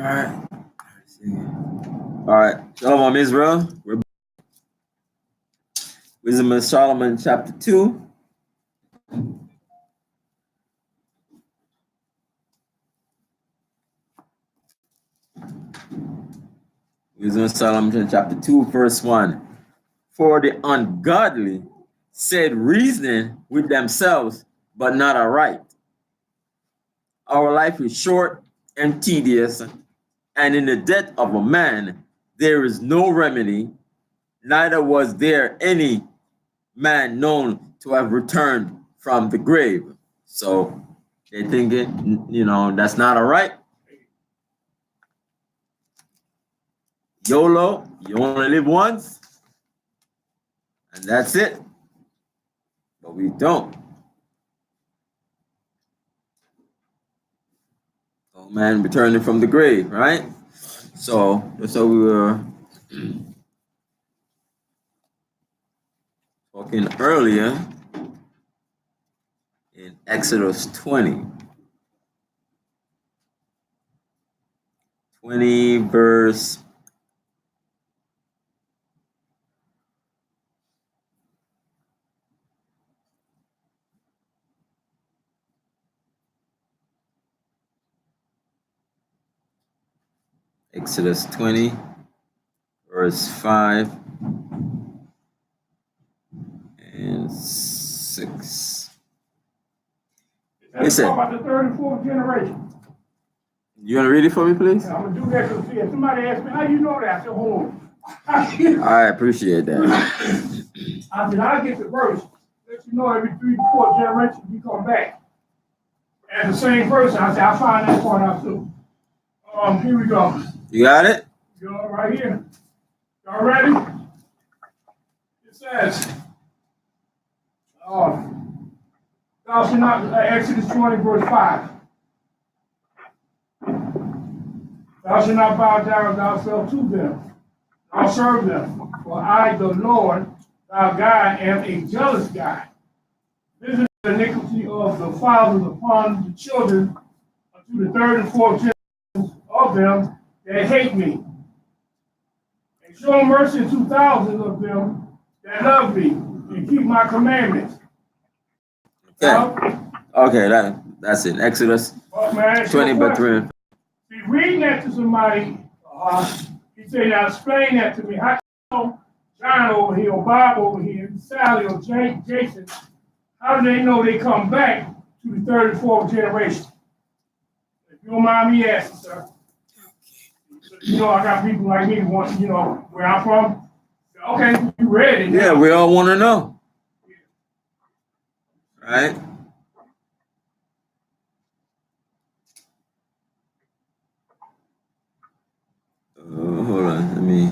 right. All right. Shalom, Israel. We're Wisdom of Solomon, chapter 2. Wisdom of Solomon, chapter 2, verse 1. For the ungodly said reasoning with themselves, but not aright. Our life is short and tedious, and in the death of a man there is no remedy, neither was there any man known to have returned from the grave. So they thinking, that's not all right. YOLO, you only live once, and that's it. But we don't. Oh man, returning from the grave, right? So that's what we were talking earlier in Exodus 20. 20 verse Exodus 20 verse 5 and 6. Let's talk about the third and fourth generation. You want to read it for me, please? Yeah, I'm going to do that because somebody asked me, how you know that? I said, hold on. I appreciate that. I said, I'll get the verse. Let you know every 3 to 4 generations we come back. As the same person, I said, I'll find that part out too. Here we go. You got it? You know, right here. Y'all ready? It says, thou shalt not, Exodus 20, verse 5. Thou shalt not bow down thyself to them, nor serve them. For I, the Lord, thy God, am a jealous God, visiting the iniquity of the fathers upon the children unto the third and fourth generation of them that hate me, and show mercy to thousands of them that love me and keep my commandments. Okay, that's it. Exodus 20 by 3. Be reading that to somebody, he said, now explain that to me. How come John over here, or Bob over here, Sally or Jason, how do they know they come back to the third and fourth generation? If you don't mind me asking, sir. I got people like me want, where I'm from. Okay, you ready? Yeah, we all want to know. Right? Hold on, let me.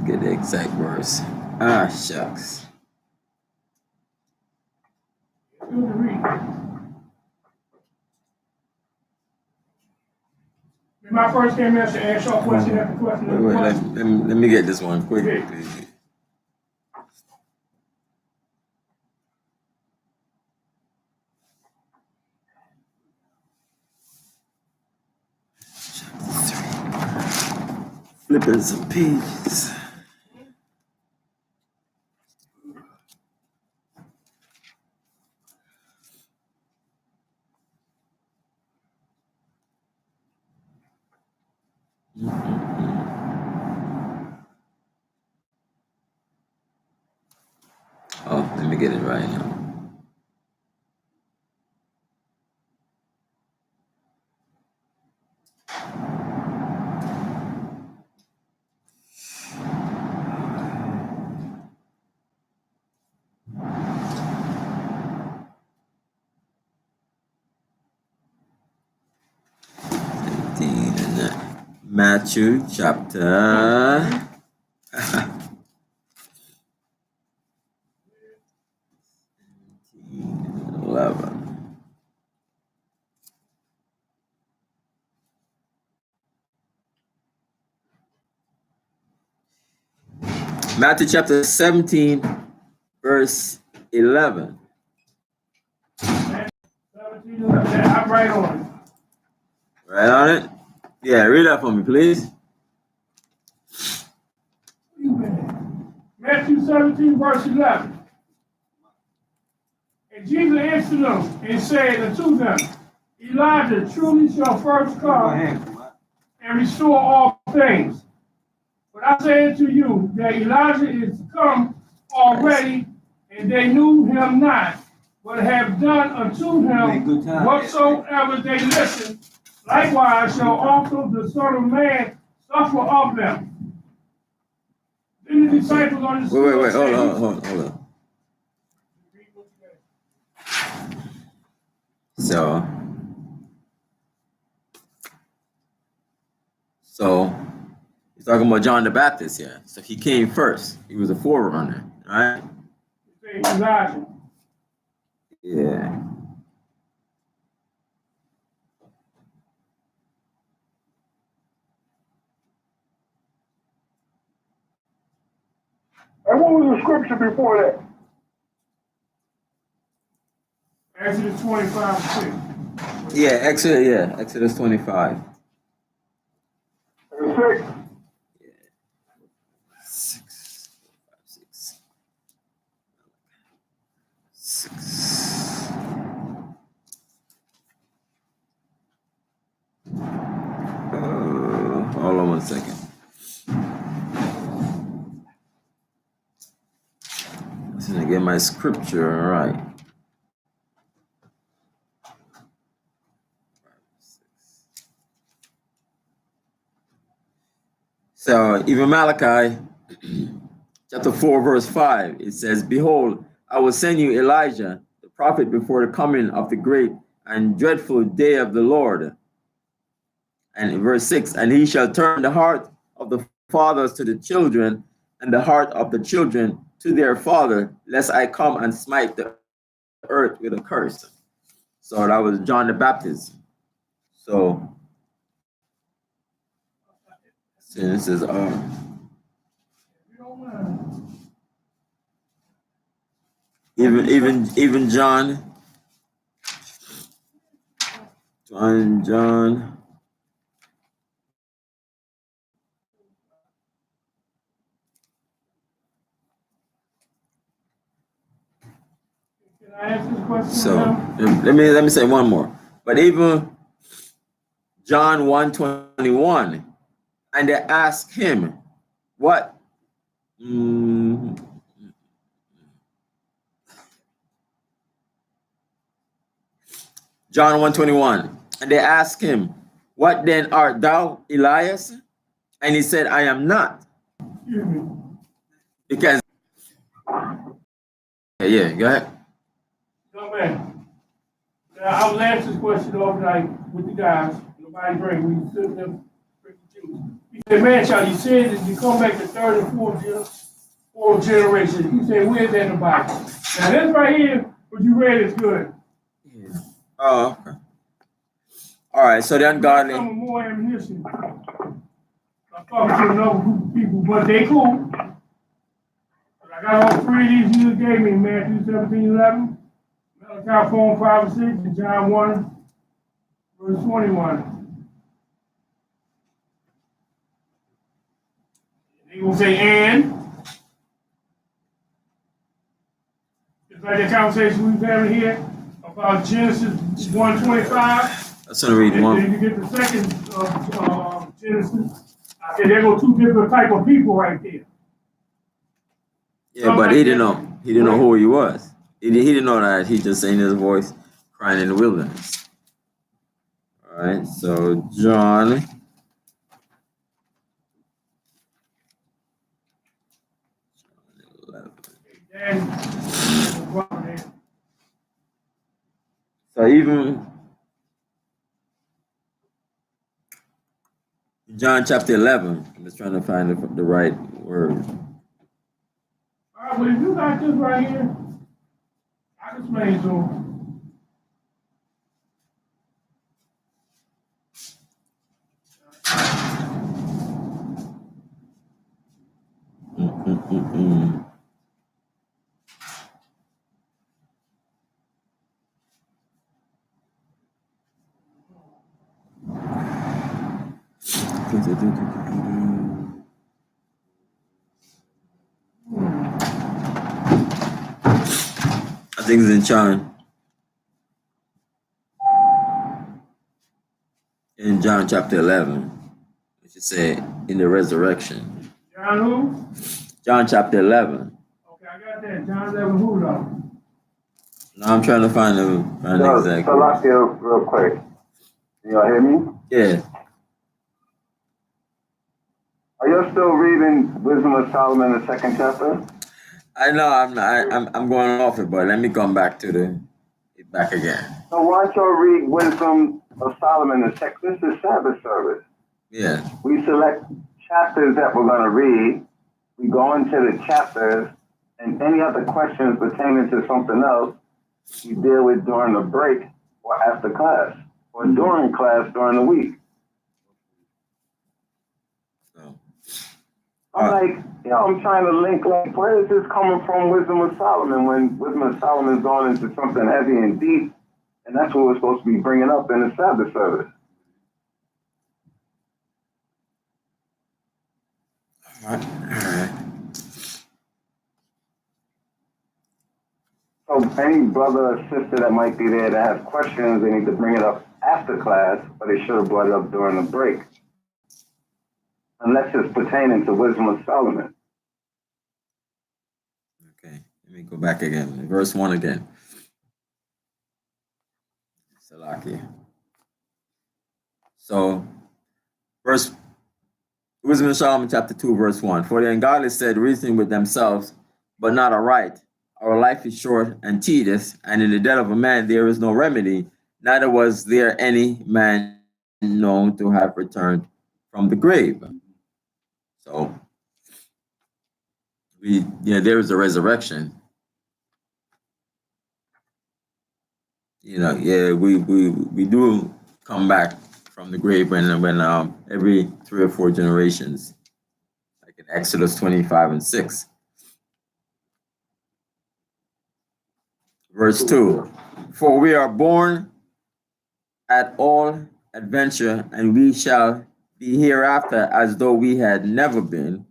Get the exact verse. Shucks. When I first came in to ask y'all question after question. Wait, let me get this one quick, please. Flipping some pages. Oh, let me get it right now. Matthew chapter 11. Matthew chapter 17, verse 11. 17, 11. I'm right on it. Right on it? Yeah, read that for me, please. Matthew 17, verse 11. And Jesus answered them and said unto them, Elijah truly shall first come and restore all things. But I say unto you that Elijah is come already, and they knew him not, but have done unto him whatsoever they listened. Likewise shall also the Son of Man suffer of them. Then the disciples understood. Wait, hold on. So he's talking about John the Baptist here. So he came first. He was a forerunner, right? Elijah. Yeah. And what was the scripture before that? Exodus 25:6. Exodus 25. And 6. 6. Hold on one second. I'm just gonna get my scripture right. So even Malachi chapter 4, verse 5, it says, Behold, I will send you Elijah, the prophet, before the coming of the great and dreadful day of the Lord. And in verse 6, and he shall turn the heart of the fathers to the children, and the heart of the children to their father, lest I come and smite the earth with a curse. So that was John the Baptist. So this is even John. Can I ask this question? So let me say one more. But even John 1:21, and they ask him, what? John 1:21, and they ask him, what then art thou, Elias? And he said, I am not. Excuse me. Because yeah, go ahead. Come back. I will ask this question overnight with the guys. Nobody drink. We sit there, drink the juice. He said, man, child, you said that you come back to third and fourth generation. He said, where's that in the Bible? Now, this right here, what you read is good. Yeah. Oh, okay. All right, so the ungodly. Some more ammunition. I'm talking to another group of people, but they cool. But I got all three of these you gave me, Matthew 17:11. Malachi 4:5-6, and John 1:21. They will say, and. It's like the conversation we've having here about Genesis 1:25. That's gonna read one. Then you get the second Genesis. I said there go two different type of people right there. Yeah, but he didn't know. He didn't know who he was. He didn't know that he just saying his voice crying in the wilderness. All right, so John. So even John chapter 11, I'm just trying to find the right word. All right, well, if you got this right here, I I can explain to him. I think it's in John. In John chapter 11, which is said in the resurrection. John who? John chapter 11. Okay, I got that. John 11 who though? Now I'm trying to find the exact. Salakia, real quick. Can y'all hear me? Yeah. Are you still reading Wisdom of Solomon, the second chapter? I know I'm going off it, but let me come back to it back again. So why don't y'all read Wisdom of Solomon, the second? This is Sabbath service. Yeah. We select chapters that we're going to read. We go into the chapters, and any other questions pertaining to something else, we deal with during the break or after class, or during class during the week. So, I'm like, I'm trying to link, like, where is this coming from, Wisdom of Solomon, when Wisdom of Solomon's going into something heavy and deep, and that's what we're supposed to be bringing up in the Sabbath service. all right. So any brother or sister that might be there that has questions, they need to bring it up after class, but they should have brought it up during the break. Unless it's pertaining to Wisdom of Solomon. Okay, let me go back again. Verse 1 again. Salakia. So, Wisdom of Solomon, chapter 2, verse 1. For the ungodly said, reasoning with themselves, but not aright. Our life is short and tedious, and in the death of a man there is no remedy, neither was there any man known to have returned from the grave. So, there is a resurrection. We do come back from the grave when every 3 or 4 generations, like in Exodus 25 and 6. Verse 2, for we are born at all adventure, and we shall be hereafter as though we had never been.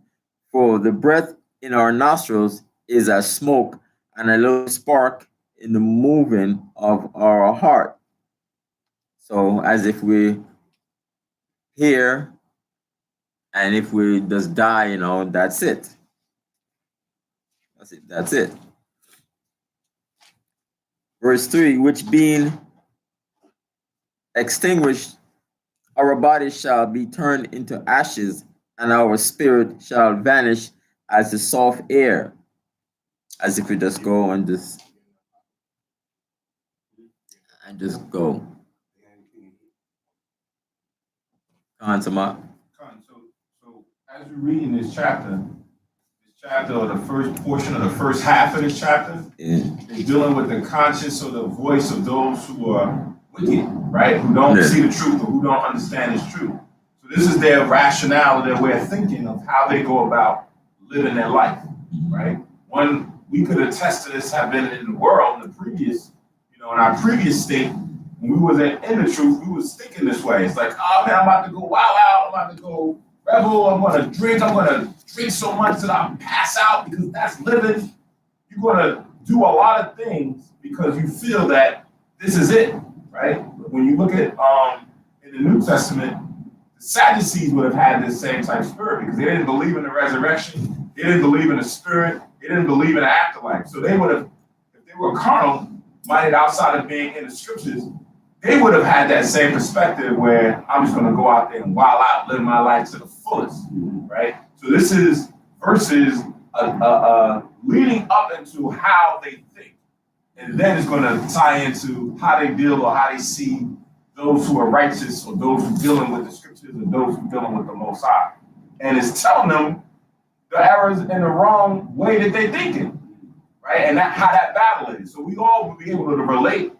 For the breath in our nostrils is as smoke, and a little spark in the moving of our heart. So as if we here, and if we just die, that's it. That's it. Verse 3, which being extinguished, our bodies shall be turned into ashes, and our spirit shall vanish as the soft air. As if we just go and just go. So as we read in this chapter or the first portion of the first half of this chapter, is dealing with the conscience or the voice of those who are wicked, right? Who don't see the truth or who don't understand this truth. So this is their rationale, their way of thinking of how they go about living their life, right? One, we could attest to this, have been in the world in the previous, in our previous state, when we was in the truth, we was thinking this way. It's like, oh man, I'm about to go wild out, I'm about to go rebel, I'm gonna drink so much that I'll pass out because that's living. You're gonna do a lot of things because you feel that this is it, right? When you look at in the New Testament, the Sadducees would have had this same type of spirit because they didn't believe in the resurrection, they didn't believe in the spirit, they didn't believe in the afterlife. So they would have, if they were carnal, minded outside of being in the scriptures, they would have had that same perspective where I'm just going to go out there and wild out, live my life to the fullest, right? So this is versus leading up into how they think. And then it's going to tie into how they deal or how they see those who are righteous or those who are dealing with the scriptures or those who are dealing with the Most High. And it's telling them the errors and the wrong way that they're thinking, right? And that how that battle is. So we all will be able to relate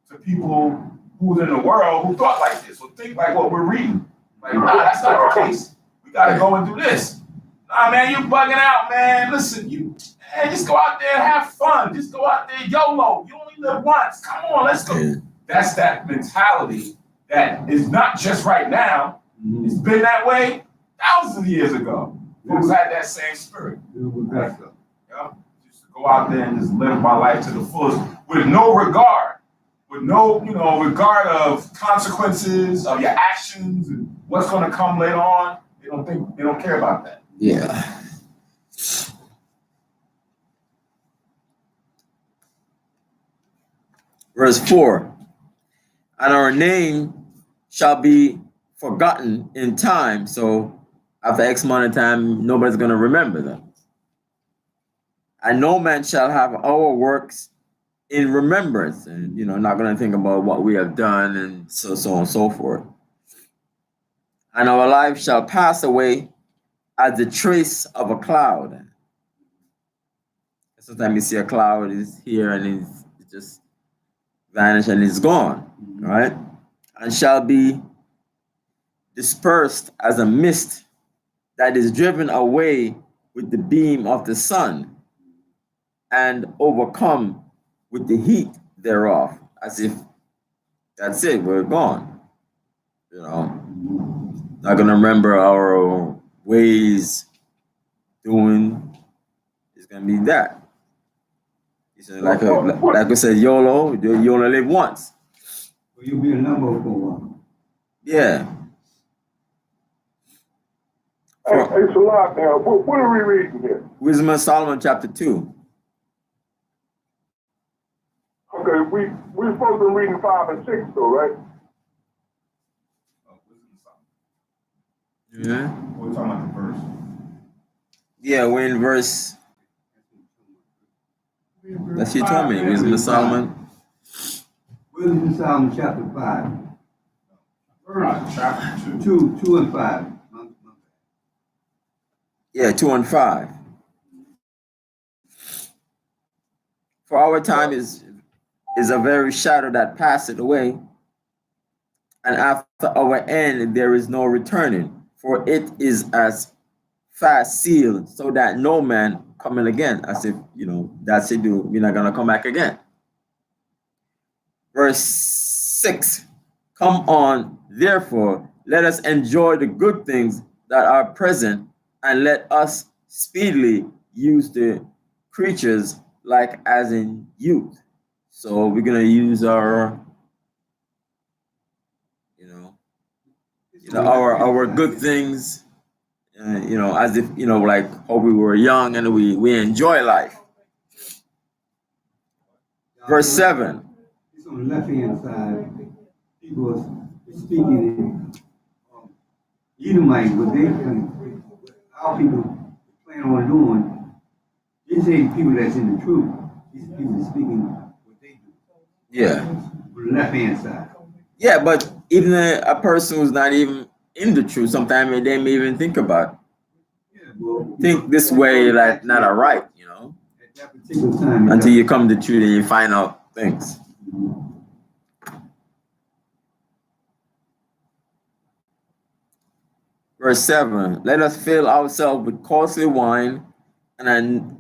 to people who's in the world who thought like this, or think like what we're reading. Like, nah, that's not the case. We gotta go and do this. Nah, man, you bugging out, man. Listen, just go out there and have fun. Just go out there, YOLO. You only live once. Come on, let's go. Yeah. That's that mentality that is not just right now. It's been that way thousands of years ago. Folks had that same spirit. Yeah. Just to go out there and just live my life to the fullest with no regard, with no, regard of consequences of your actions and what's going to come later on. They don't care about that. Yeah. Verse 4. And our name shall be forgotten in time. So after X amount of time, nobody's going to remember them. And no man shall have our works in remembrance. And, not going to think about what we have done and so on and so forth. And our life shall pass away as the trace of a cloud. Sometimes you see a cloud is here and it's just vanished and it's gone, right? And shall be dispersed as a mist that is driven away with the beam of the sun and overcome with the heat thereof, as if that's it, we're gone. Not gonna remember our ways doing. It's gonna be that. Like we said, YOLO, you only live once. Well, you'll be a number for one. Yeah. Hey, it's a lot now. What are we reading here? Wisdom of Solomon, chapter 2. Okay, we're supposed to be reading 5 and 6 though, right? Yeah. We're talking about the verse. Yeah, we're in verse. That's you told me. Wisdom of Solomon. Wisdom of Solomon, chapter 5. Chapter 2. 2 and 5. Yeah, 2 and 5. For our time is a very shadow that passeth away, and after our end there is no returning, for it is as fast sealed, so that no man coming again, as if, that's it, we're not gonna come back again. Verse 6, come on, therefore, let us enjoy the good things that are present, and let us speedily use the creatures like as in youth. So we're gonna use our, our good things, as if, like how we were young and we enjoy life. Verse 7. It's on the left hand side. People are speaking in Edomite, what our people plan on doing. These ain't people that's in the truth. These people are speaking what they do. Yeah. On the left hand side. Yeah, but even a person who's not even in the truth, sometimes they may even think about think this way, like not a right, At that particular time. until you come to the truth and you find out things. Verse 7, let us fill ourselves with costly wine and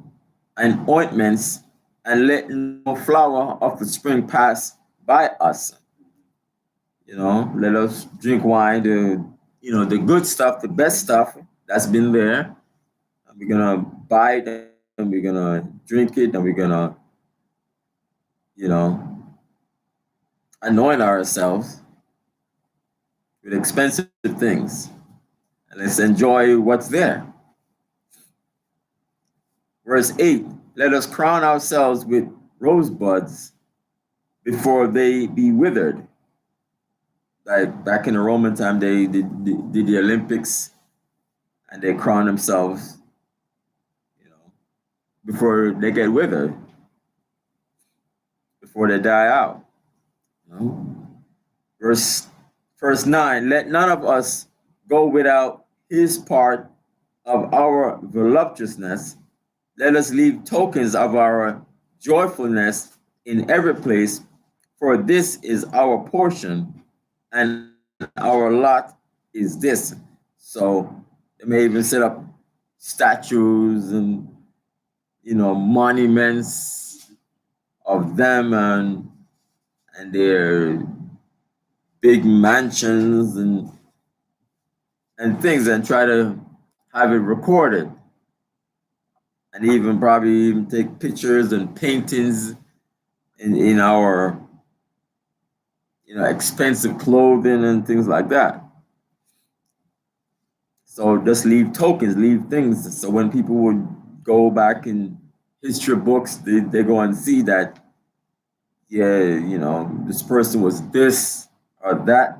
ointments, and let no flower of the spring pass by us. Let us drink wine, the good stuff, the best stuff that's been there. And we're gonna buy it and we're gonna drink it and we're gonna, anoint ourselves with expensive things. And let's enjoy what's there. Verse 8, let us crown ourselves with rosebuds before they be withered. Like back in the Roman time, they did the Olympics and they crown themselves, before they get withered, before they die out. Verse 9, let none of us go without his part of our voluptuousness. Let us leave tokens of our joyfulness in every place, for this is our portion, and our lot is this. So they may even set up statues and monuments of them and their big mansions and things, and try to have it recorded, and even probably even take pictures and paintings in our expensive clothing and things like that. So just leave tokens, leave things. So when people would go back in history books, they go and see that, yeah, this person was this or that,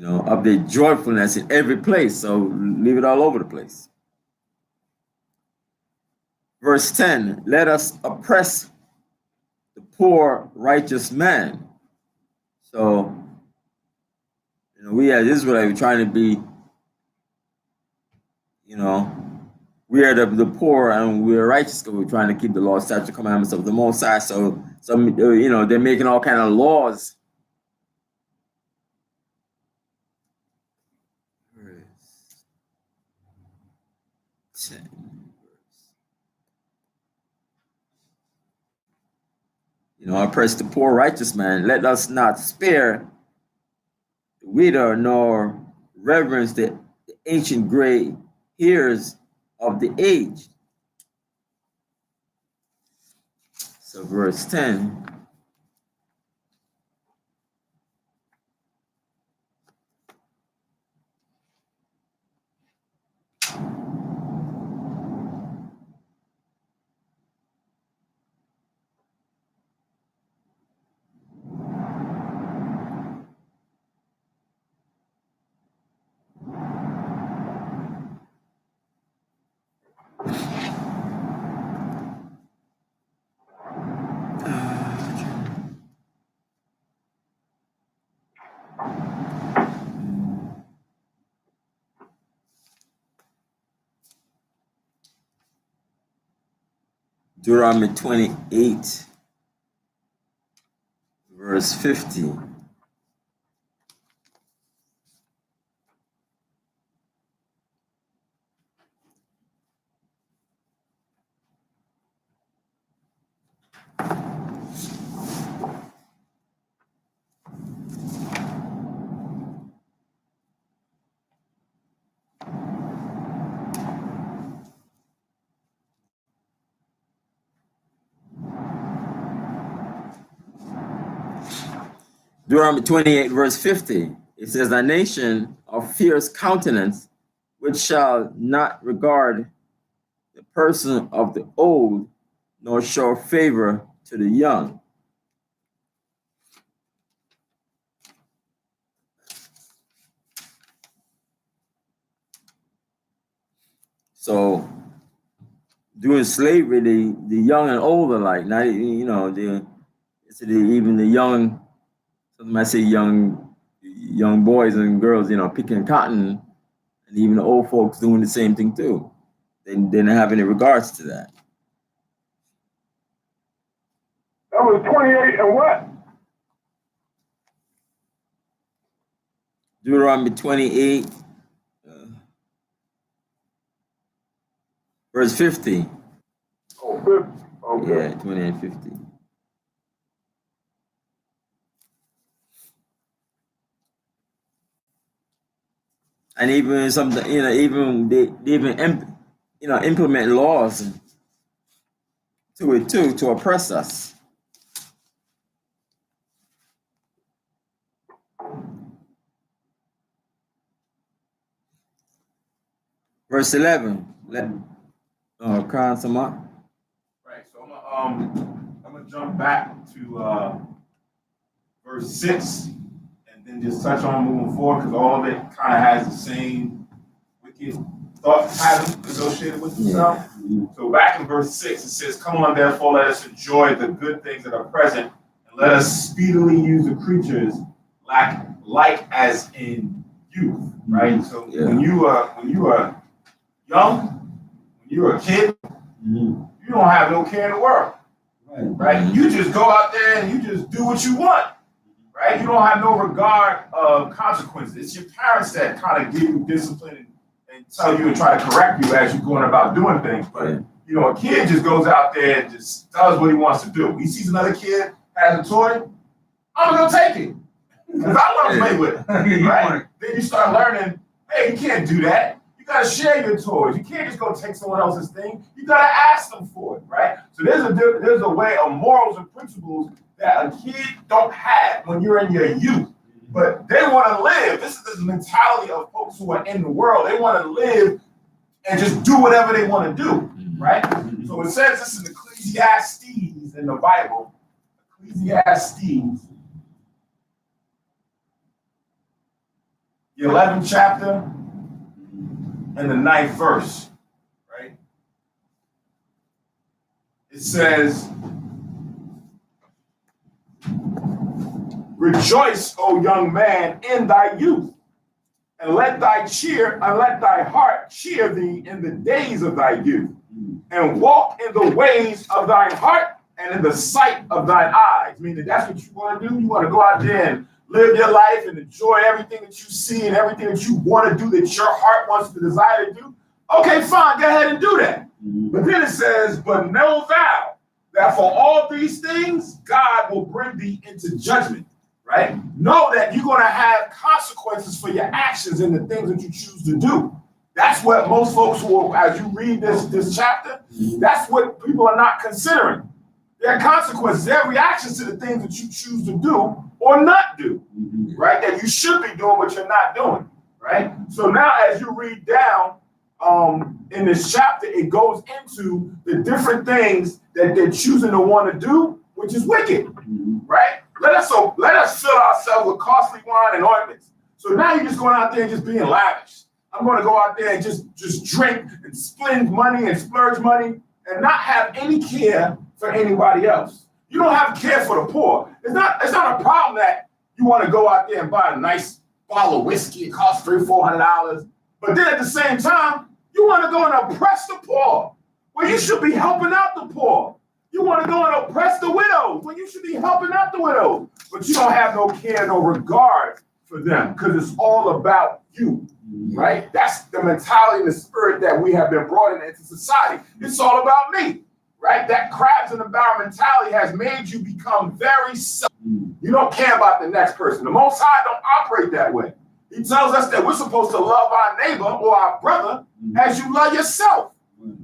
of their joyfulness in every place. So leave it all over the place. Verse 10, let us oppress the poor righteous man. So, we as Israel, we're trying to be, we are the poor and we are righteous because we're trying to keep the law, statutes, commandments of the Most High. So some, they're making all kind of laws. Oppress the poor righteous man. Let us not spare the widow nor reverence the ancient gray hairs of the age. So verse 10. Deuteronomy 28, verse 50. Deuteronomy 28, verse 50. It says, a nation of fierce countenance, which shall not regard the person of the old, nor show favor to the young. So during slavery, the young and old alike, not even the young, some might say young boys and girls, picking cotton, and even the old folks doing the same thing too. They didn't have any regards to that. That was 28 and what? Deuteronomy 28, verse 50. Oh, 50. Okay. Yeah, 28, 50. And even something, even they even implement laws to it too, to oppress us. Verse 11. Khan Sama. Right. So I'm gonna jump back to verse 6 and then just touch on moving forward, because all of it kind of has the same wicked thought pattern associated with itself. Yeah. So back in verse 6, it says, come on, therefore, let us enjoy the good things that are present, and let us speedily use the creatures like as in youth. Right? So when you are young, you're a kid, Mm-hmm. you don't have no care in the world, Right. right? You just go out there and you just do what you want, right? You don't have no regard of consequences. It's your parents that kind of give you discipline and tell you and try to correct you as you're going about doing things. But you know, a kid just goes out there and just does what he wants to do. He sees another kid has a toy, I'm gonna take it because I want to play with it, right? Then you start learning, hey, you can't do that. You gotta share your toys. You can't just go take someone else's thing. You gotta ask them for it, right? So there's a way of morals and principles that a kid don't have when you're in your youth. But they want to live. This is the mentality of folks who are in the world. They want to live and just do whatever they want to do, right? So it says this in Ecclesiastes in the Bible. Ecclesiastes, the 11th chapter and the 9th verse, right? It says, rejoice, O young man, in thy youth, and let thy heart cheer thee in the days of thy youth, and walk in the ways of thine heart and in the sight of thine eyes. Meaning that's what you want to do. You want to go out there and live your life and enjoy everything that you see and everything that you want to do, that your heart wants to desire to do. Okay, fine, go ahead and do that. But then it says, but know thou that for all these things, God will bring thee into judgment, right? Know that you're going to have consequences for your actions and the things that you choose to do. That's what most folks will, as you read this chapter, that's what people are not considering. There are consequences, there are reactions to the things that you choose to do or not do, right? That you should be doing, but you're not doing, right? So now as you read down in this chapter, it goes into the different things that they're choosing to want to do, which is wicked, right? Let us fill ourselves with costly wine and ointments. So now you're just going out there and just being lavish. I'm going to go out there and just drink and spend money and splurge money and not have any care for anybody else. You don't have care for the poor. It's not a problem that you want to go out there and buy a nice bottle of whiskey. It costs $300-400. But then at the same time, you want to go and oppress the poor when you should be helping out the poor. You want to go and oppress the widows when you should be helping out the widows. But you don't have no care, no regard for them because it's all about you, right? That's the mentality and the spirit that we have been brought into society. It's all about me, right? That crabs in the barrel mentality has made you become very selfish. You don't care about the next person. The Most High don't operate that way. He tells us that we're supposed to love our neighbor or our brother as you love yourself.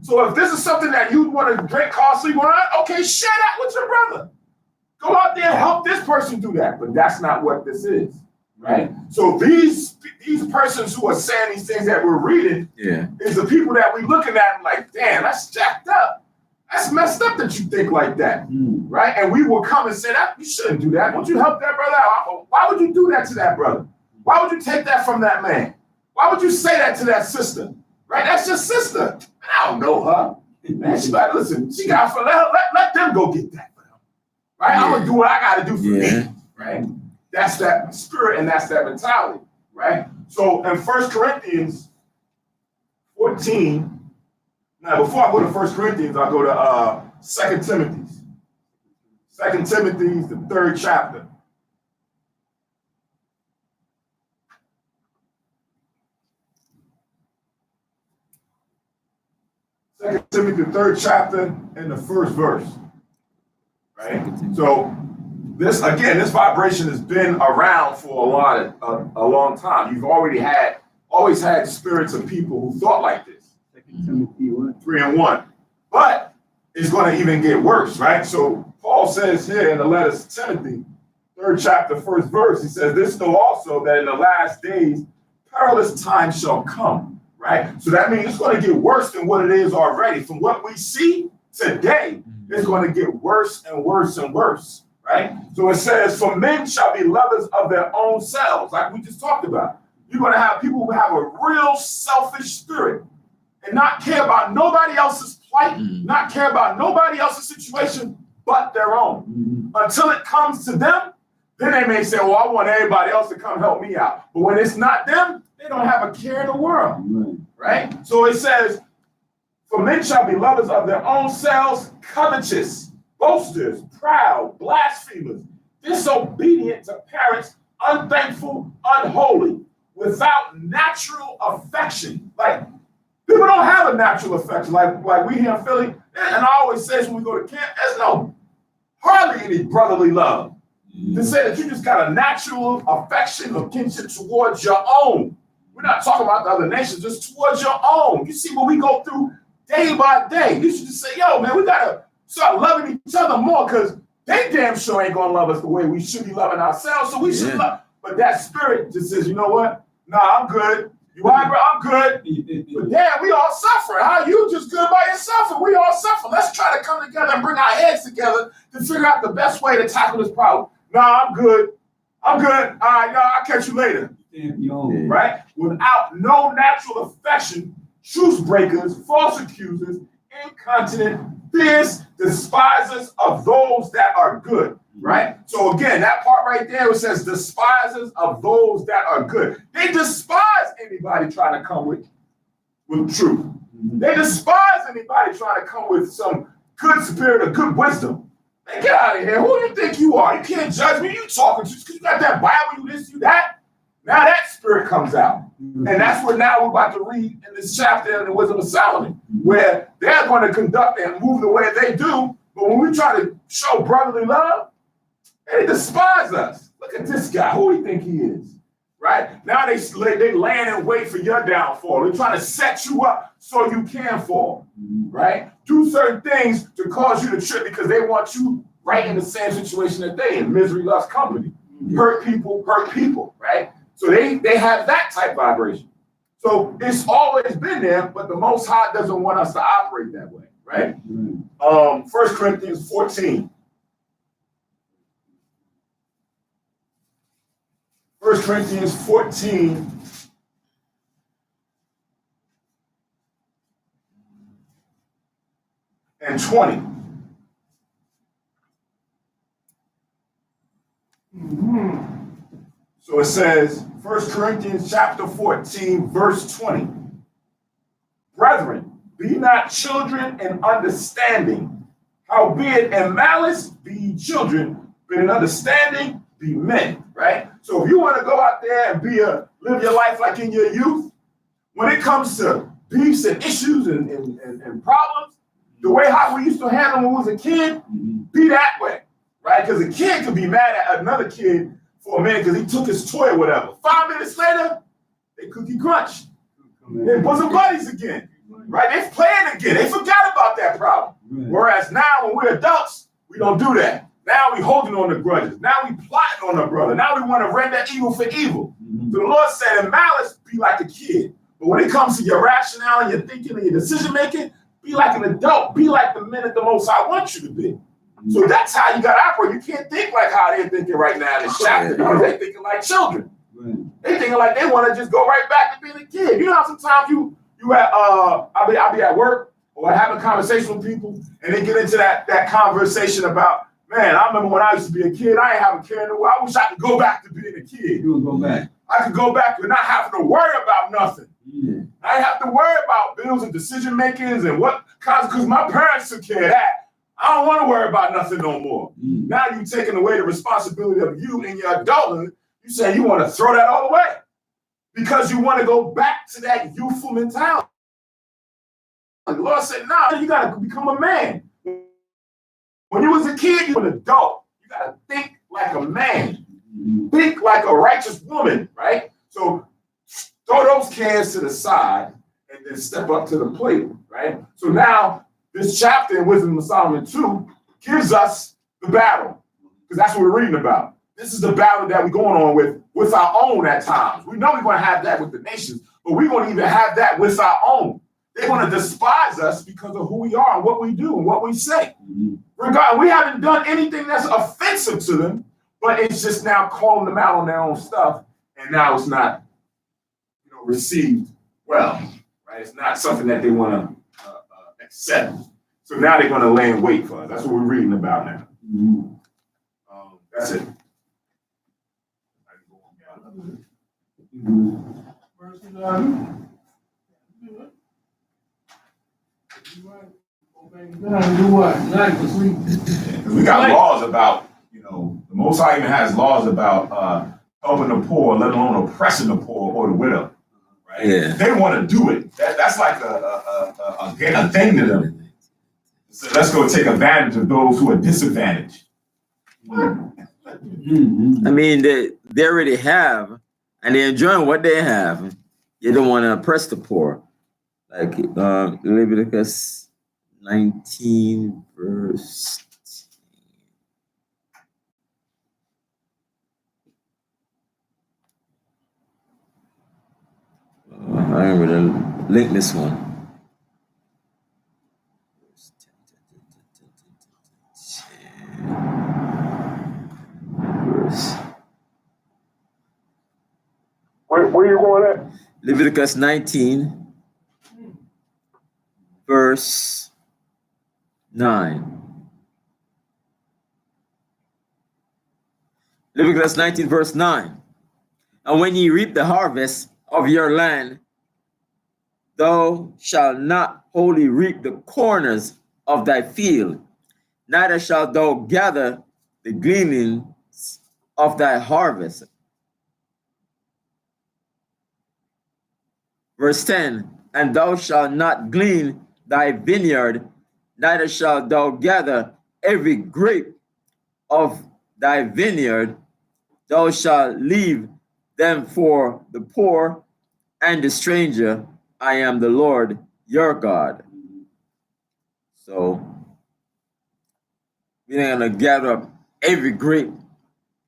So if this is something that you want to drink costly wine, okay, share that with your brother. Go out there and help this person do that. But that's not what this is, right? So these persons who are saying these things that we're reading is the people that we're looking at and like, damn, that's jacked up. That's messed up that you think like that, right? And we will come and say that you shouldn't do that. Won't you help that brother out? Why would you do that to that brother? Why would you take that from that man? Why would you say that to that sister? Right? That's your sister. And I don't know her. Man, she like, listen, she got for let them go get that for them. Right? I'm gonna do what I gotta do for me. Right? That's that spirit and that's that mentality. Right? So in 1 Corinthians 14, now before I go to 1 Corinthians, I'll go to 2 Timothy. 2 Timothy, the 3rd chapter. 2 Timothy, the 3rd chapter, and the 1st verse. Right? So this vibration has been around for a long time. You've always had spirits of people who thought like this. 2 Timothy 3:1. But it's going to even get worse, right? So Paul says here in the letter to Timothy, 3rd chapter, 1st verse, he says, this know also that in the last days perilous times shall come. Right? So that means it's going to get worse than what it is already. From what we see today, it's going to get worse and worse and worse. Right? So it says, for men shall be lovers of their own selves, like we just talked about. You're going to have people who have a real selfish spirit and not care about nobody else's plight, not care about nobody else's situation but their own. Until it comes to them, then they may say, well, I want everybody else to come help me out. But when it's not them, they don't have a care in the world, right? So it says, For men shall be lovers of their own selves, covetous, boasters, proud, blasphemers, disobedient to parents, unthankful, unholy, without natural affection. Like, people don't have a natural affection like we here in Philly. And I always say when we go to camp, there's no hardly any brotherly love. To say that you just got a natural affection or kinship towards your own. We're not talking about the other nations, just towards your own. You see what we go through day by day. You should just say, yo, man, we gotta start loving each other more because they damn sure ain't gonna love us the way we should be loving ourselves. So we should love. But that spirit just says, you know what? Nah, I'm good. You all right, bro? I'm good. But damn, we all suffer. How you just good by yourself and we all suffer. Let's try to come together and bring our heads together to figure out the best way to tackle this problem. Nah, I'm good. I'm good. All right, y'all, I'll catch you later. Right? Without no natural affection, truce breakers, false accusers, incontinent, fierce, despisers of those that are good. Right? So again, that part right there, it says despisers of those that are good. They despise anybody trying to come with truth. They despise anybody trying to come with some good spirit or good wisdom. Man, get out of here. Who do you think you are? You can't judge me. You talking to because you got that Bible, you this, you that. Now that spirit comes out. And that's what now we're about to read in this chapter in the Wisdom of Solomon, where they're going to conduct and move the way they do. But when we try to show brotherly love, they despise us. Look at this guy. Who do you think he is? Right? Now they land and wait for your downfall. They're trying to set you up so you can fall. Right? Do certain things to cause you to trip because they want you right in the same situation that they in. Misery loves company. Hurt people, right? So they have that type vibration. So it's always been there, but the Most High doesn't want us to operate that way, right? 1 Corinthians 14. 1 Corinthians 14 and 20. So it says, 1 Corinthians chapter 14, verse 20. Brethren, be not children in understanding. Howbeit in malice be ye children, but in understanding be men, right? So if you want to go out there and live your life like in your youth, when it comes to beefs and issues and problems, the way how we used to handle when we was a kid, be that way, right? Because a kid could be mad at another kid for a minute because he took his toy or whatever. 5 minutes later, they cookie crunch. They're bosom buddies again, right? They're playing again. They forgot about that problem. Whereas now when we're adults, we don't do that. Now we holding on to grudges. Now we plotting on our brother. Now we want to render evil for evil. So the Lord said, in malice, be like a kid. But when it comes to your rationale and your thinking and your decision making, be like an adult. Be like the men that the Most High wants you to be. So that's how you got to operate. You can't think like how they're thinking right now in this chapter because they're thinking like children. They're thinking like they want to just go right back to being a kid. You know how sometimes I'll be at work or having a conversation with people and they get into that conversation about, man, I remember when I used to be a kid, I ain't have a care in the world. I wish I could go back to being a kid. You would go back. I could go back and not having to worry about nothing. I didn't have to worry about bills and decision makings and what because my parents took care of that. I don't want to worry about nothing no more. Now you're taking away the responsibility of you in your adulthood. You say you want to throw that all away because you want to go back to that youthful mentality. The Lord said, no, you got to become a man. When you was a kid, you were an adult. You got to think like a man. Think like a righteous woman, right? So throw those cans to the side and then step up to the plate, right? So now this chapter in Wisdom of Solomon 2 gives us the battle because that's what we're reading about. This is the battle that we're going on with our own at times. We know we're going to have that with the nations, but we're going to even have that with our own. They're going to despise us because of who we are and what we do and what we say. Regardless, we haven't done anything that's offensive to them, but it's just now calling them out on their own stuff, and now it's not, received well, right? It's not something that they want to accept. So now they're going to lay in wait for us. That's what we're reading about now. That's it. Verse 11. Do what? Nothing for sleep. We got laws about, the Most High even has laws about helping the poor, let alone oppressing the poor or the widow. Right? Yeah. They want to do it. That's like a thing to them. So let's go take advantage of those who are disadvantaged. I mean, they already have, and they're enjoying what they have. You don't want to oppress the poor. Like Leviticus 19, verse. I'm going to link this one. Where you going at? Leviticus 19, verse 9. Leviticus 19, verse 9. And when ye reap the harvest of your land, thou shalt not wholly reap the corners of thy field, neither shalt thou gather the gleanings of thy harvest. Verse 10, and thou shalt not glean thy vineyard, neither shalt thou gather every grape of thy vineyard. Thou shalt leave them for the poor and the stranger. I am the Lord your God. So we're not gonna gather up every grape,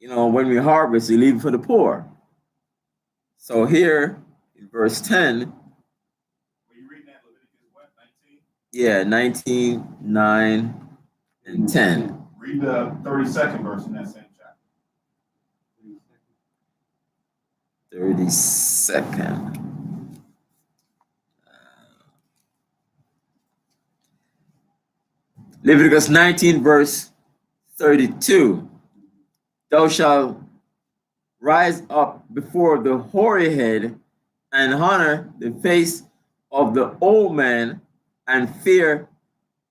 when we harvest, we leave it for the poor. So here in verse 10, Were you reading that Leviticus what, 19? yeah, 19, 9, and 10. Read the 32nd verse in that same chapter. 32nd. Leviticus 19, verse 32. Thou shalt rise up before the hoary head and honor the face of the old man and fear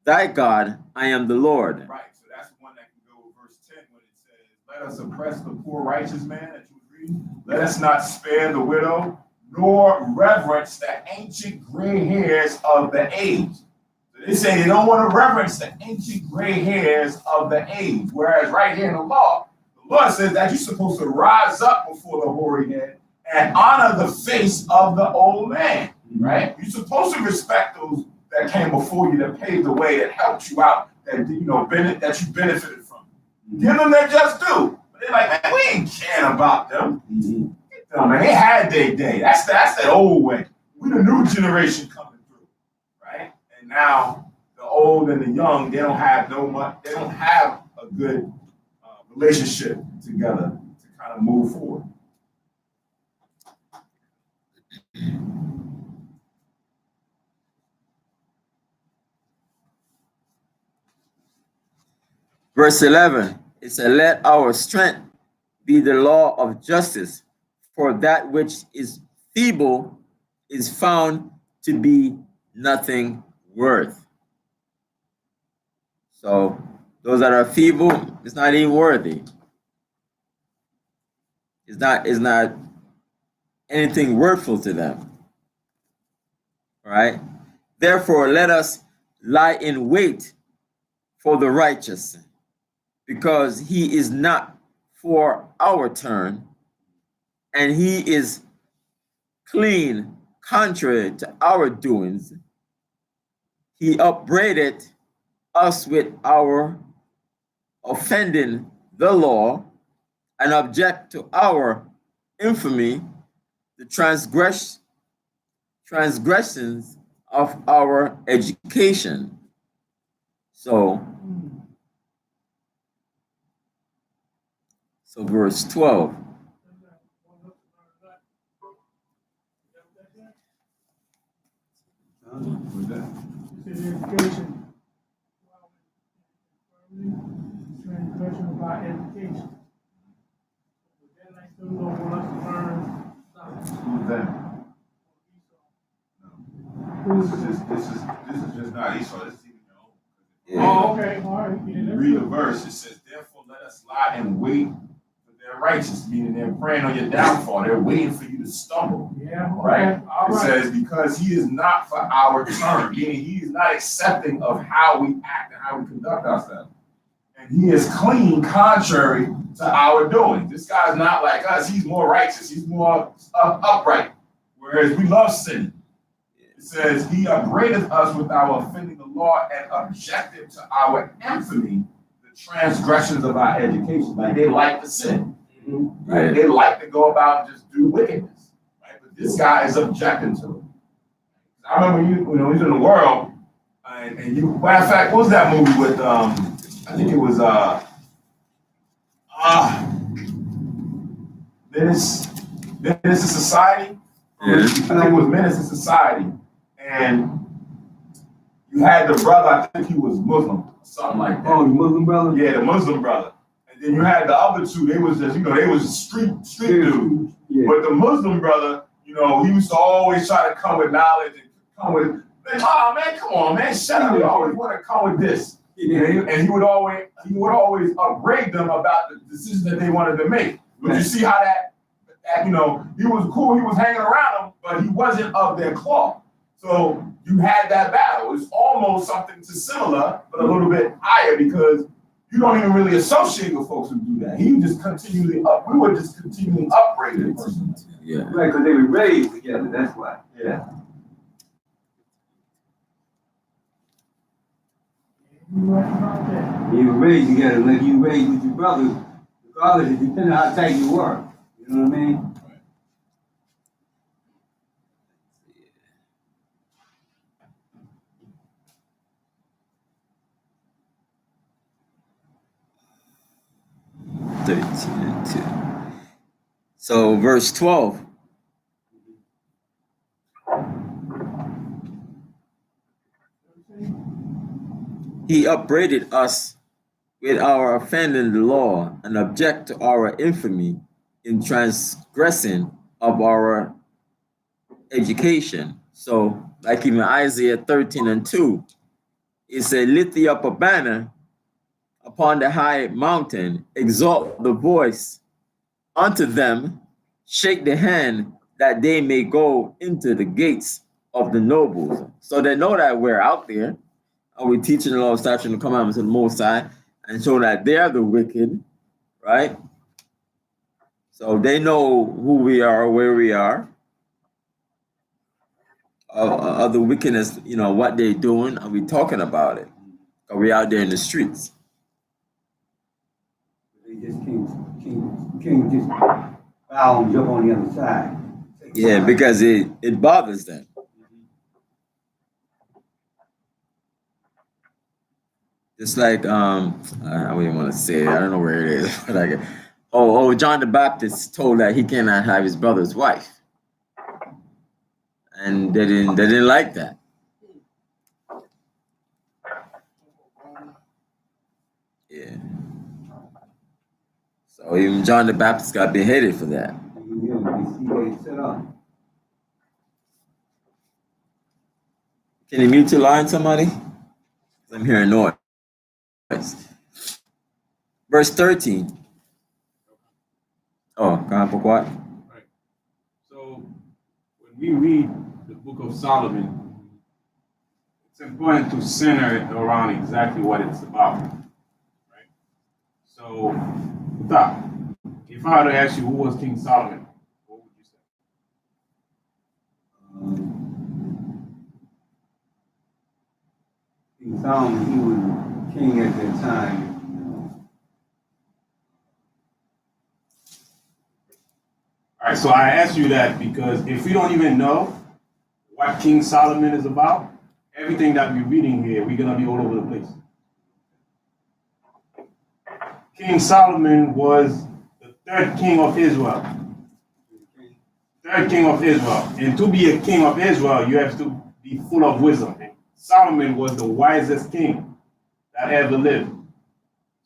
thy God. I am the Lord. Right, so that's one that can go with verse 10 when it says, let us oppress the poor righteous man that you was reading. Let us not spare the widow, nor reverence the ancient gray hairs of the age. So they say they don't want to reverence the ancient gray hairs of the age. Whereas right here in the law says that you're supposed to rise up before the hoary head and honor the face of the old man, right? You're supposed to respect those that came before you, that paved the way, that helped you out, that that you benefited from. Give them their just due. But they're like, man, we ain't caring about them. Get them, man. They had their day. That's that old way. We the new generation coming through, right? And now the old and the young, they don't have a good relationship together to kind of move forward. Verse 11, it said, let our strength be the law of justice, for that which is feeble is found to be nothing worth. So those that are feeble, it's not even worthy. It's not anything worthful to them. Right? Therefore, let us lie in wait for the righteous, because he is not for our turn, and he is clean contrary to our doings. He upbraided us with our offending the law, and object to our infamy, the transgressions of our education. So verse 12. What's that? Education. Transgression about education. But then like them don't want us to learn something. Who's that? No. This is just not Esau. This is even your own. Yeah. Oh, okay, all right. Yeah, You that's read the good. verse. It says, "Therefore, let us lie and wait for their righteous," meaning they're praying on your downfall. They're waiting for you to stumble. Yeah, okay, Right? all It right. says, "Because he is not for our turn," meaning he is not accepting of how we act and how we conduct ourselves. And he is clean, contrary to our doing. This guy's not like us. He's more righteous. He's more upright. Whereas we love sin. It says, "He upbraideth us with our offending the law and objected to our infamy, the transgressions of our education." Like they like to sin. Right? Yeah. They like to go about and just do wickedness. Right? But this guy is objecting to it. I remember you know, he's in the world, and you, matter of fact, what was that movie with I think it was Menace to Society. Yeah. I think it was Menace to Society. And you had the brother, I think he was Muslim, or something like that. Oh, the Muslim brother? Yeah, the Muslim brother. And then you had the other two, they was just, you know, they was street dudes. Yeah. But the Muslim brother, you know, he used to always try to come with knowledge and come with, oh man, come on, man, shut up. You always want to come with this. Yeah. And he would always upbraid them about the decision that they wanted to make. But you see how that, you know, he was cool, he was hanging around them, but he wasn't of their cloth. So you had that battle. It's almost something to similar, but a little bit higher because you don't even really associate with folks who do that. We were just continually upbraiding the person. Yeah. Right, because they were raised together, that's why. Yeah. You right about that. You were raised together, like you raised with your brothers, regardless, it depends on how tight you were. You know what I mean? Yeah. 13 and 2. So verse 12. He upbraided us with our offending the law and object to our infamy in transgressing of our education. So, like even Isaiah 13 and 2, it said, "Lift thee up a banner upon the high mountain, exalt the voice unto them, shake the hand that they may go into the gates of the nobles." So they know that we're out there. Are we teaching the law, statutes, and commandments of the Most High, and show that they're the wicked, right? So they know who we are, where we are, of the wickedness, you know, what they're doing, and we talking about it. Are we out there in the streets? They just can't just bow and jump on the other side. Yeah, because it bothers them. Just like I don't even want to say it. I don't know where it is, but John the Baptist told that he cannot have his brother's wife, and they didn't like that. Yeah. So even John the Baptist got beheaded for that. You see where it's set up. Can you mute your line, somebody? I'm hearing noise. Verse 13. Oh, God, for what? Right. So when we read the book of Solomon, it's important to center it around exactly what it's about. Right? So, if I were to ask you who was King Solomon, what would you say? King Solomon, he was king at that time. All right, so I asked you that because if we don't even know what King Solomon is about, everything that we're reading here, we're gonna be all over the place. King Solomon was the third king of Israel. Third king of Israel. And to be a king of Israel, you have to be full of wisdom. And Solomon was the wisest king that ever lived.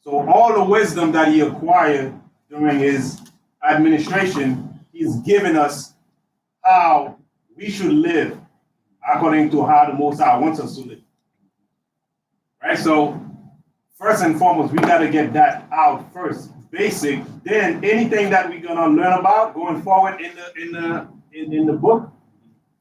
So all the wisdom that he acquired during his administration, he's given us how we should live, according to how the Most High wants us to live. Right? So first and foremost, we got to get that out first, basic. Then anything that we're gonna learn about going forward in the book,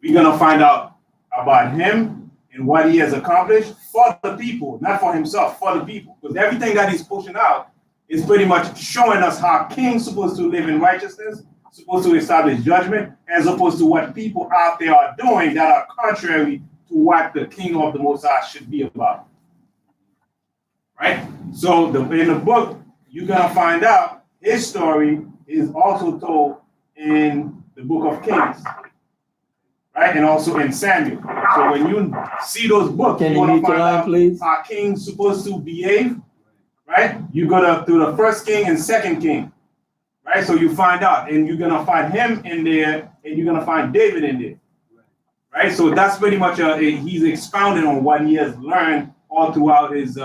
we're gonna find out about him and what he has accomplished for the people, not for himself, for the people. Because everything that he's pushing out is pretty much showing us how kings supposed to live in righteousness, supposed to establish judgment, as opposed to what people out there are doing that are contrary to what the king of the Most High should be about. Right? So in the book, you're gonna find out his story is also told in the book of Kings, right? And also in Samuel. So when you see those books, Can you you want mute to your find line, out please? how kings supposed to behave, right? You go through the first king and second king, right? So you find out, and you're gonna find him in there, and you're gonna find David in there, right? So that's pretty much he's expounding on what he has learned all throughout his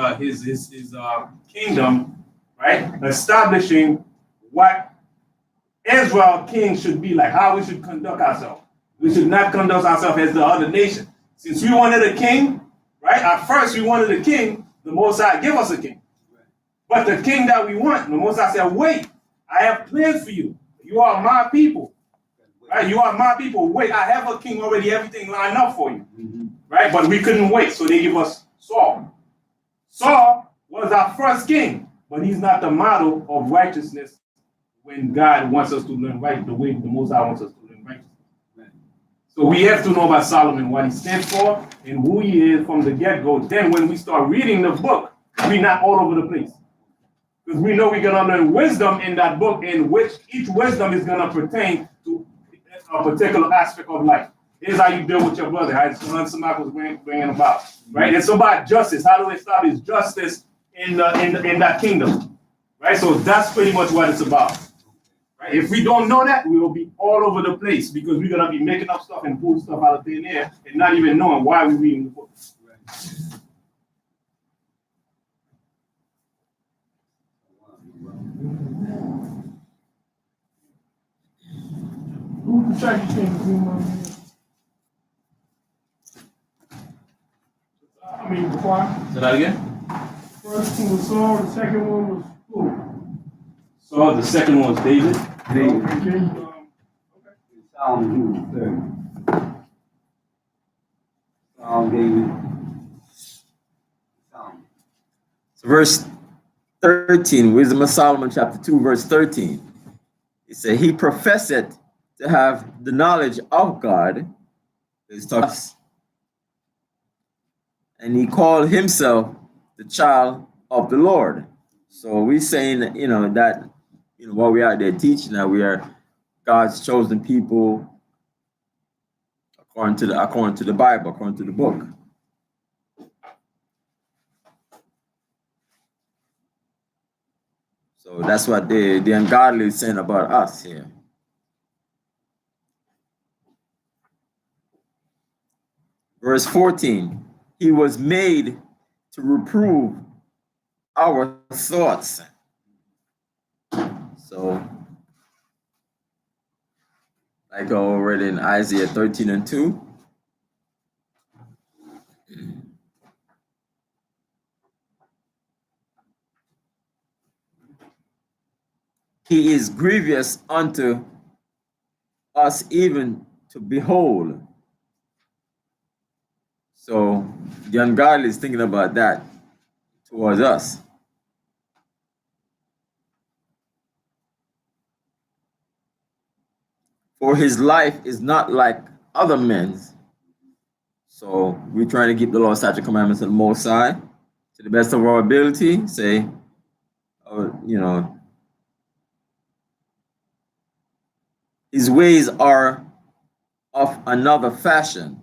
kingdom, right? Establishing what Israel king should be like, how we should conduct ourselves. We should not conduct ourselves as the other nation. Since we wanted a king, right? At first we wanted a king, the Most High give us a king. But the king that we want, the Most High said, wait, I have plans for you. You are my people. Right? You are my people. Wait, I have a king already, everything lined up for you. Right? But we couldn't wait, so they give us Saul. Saul was our first king, but he's not the model of righteousness when God wants us to learn right, the way the Most High wants us to learn righteousness. So we have to know about Solomon, what he stands for, and who he is from the get-go. Then when we start reading the book, we're not all over the place. Because we know we're going to learn wisdom in that book, in which each wisdom is going to pertain to a particular aspect of life. Here's how you deal with your brother, how somebody was bringing about, right? It's about justice. How do we establish justice in that kingdom, right? So that's pretty much what it's about. Right? If we don't know that, we will be all over the place because we're going to be making up stuff and pulling stuff out of thin air and not even knowing why we're reading the book. Who's the second king? I mean, the choir. Say that again? First one was Saul, the second one was who? So the second one was David. David. Okay. Solomon, he was third. David. Solomon. So verse 13, Wisdom of Solomon, chapter 2, verse 13. It said, he professed to have the knowledge of God, is us, and he called himself the child of the Lord. So we're saying that, that, while we are there teaching that we are God's chosen people according to the Bible, according to the book. So that's what the ungodly is saying about us here. Verse 14, he was made to reprove our thoughts. So, like already in Isaiah 13:2. He is grievous unto us even to behold. So the ungodly is thinking about that towards us. For his life is not like other men's. So we're trying to keep the law, statute, commandments of the Most High to the best of our ability. Say, his ways are of another fashion.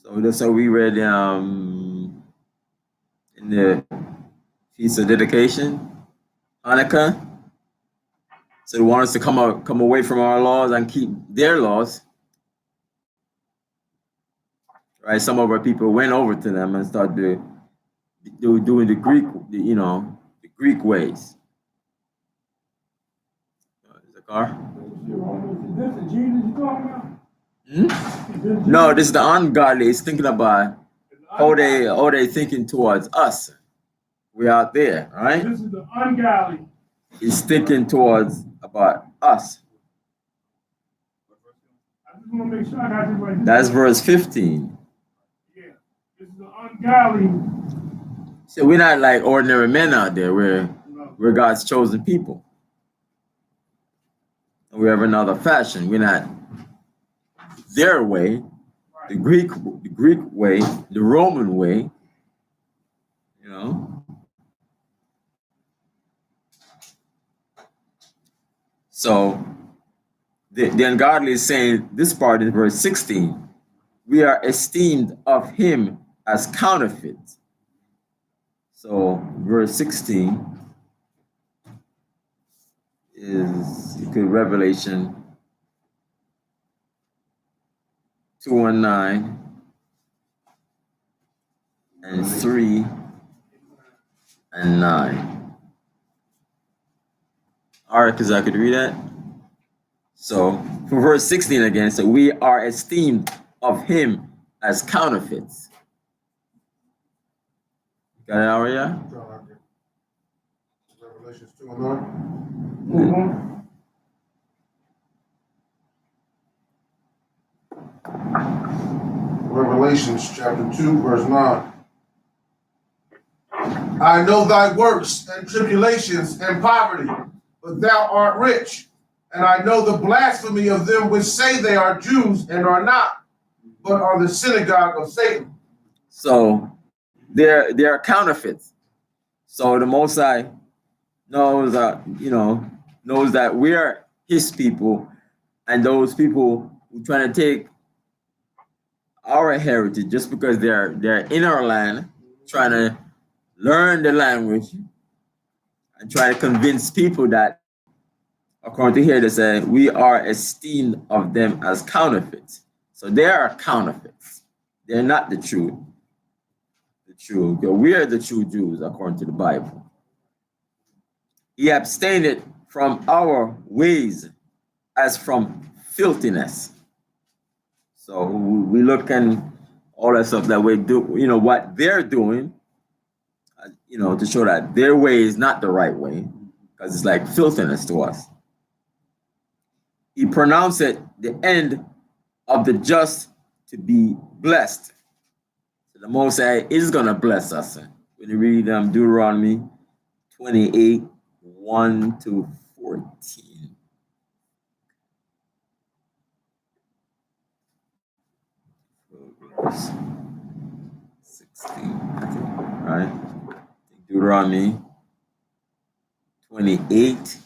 So that's how we read in the Feast of Dedication, Hanukkah. So they want us to come away from our laws and keep their laws. Right? Some of our people went over to them and started doing the Greek ways. Is the car? Is this the Jesus you talking about? Hmm? No, this is the ungodly. It's thinking about how they thinking towards us. We out there, right? This is the ungodly. He's thinking towards about us. I just want to make sure I got this right. That's verse 15. Yeah. This is the ungodly. So we're not like ordinary men out there. We're God's chosen people. We have another fashion. We're not their way, the Greek way, the Roman way. You know. So the ungodly is saying this part in verse 16. We are esteemed of him as counterfeit. So verse 16 is you could Revelation 2:9 and 3 and 9. All right, because I could read that. So for verse 16 again, so we are esteemed of him as counterfeits. Got it already? Revelations 2:9. Move on. Revelations chapter 2, verse 9. I know thy works and tribulations and poverty, but thou art rich. And I know the blasphemy of them which say they are Jews and are not, but are the synagogue of Satan. So they're counterfeits. So the Most High knows knows that we are his people, and those people who trying to take our heritage just because they're in our land, trying to learn the language and try to convince people that, according to here, they say we are esteemed of them as counterfeits. So they are counterfeits. They're not the true. We are the true Jews, according to the Bible. He abstained from our ways as from filthiness. So we look and all that stuff that we do, what they're doing, to show that their way is not the right way, because it's like filthiness to us. He pronounced it the end of the just to be blessed. So the Most High is going to bless us. When you read Deuteronomy 28, 1 to 14. Verse 16, I think, right? Deuteronomy 28,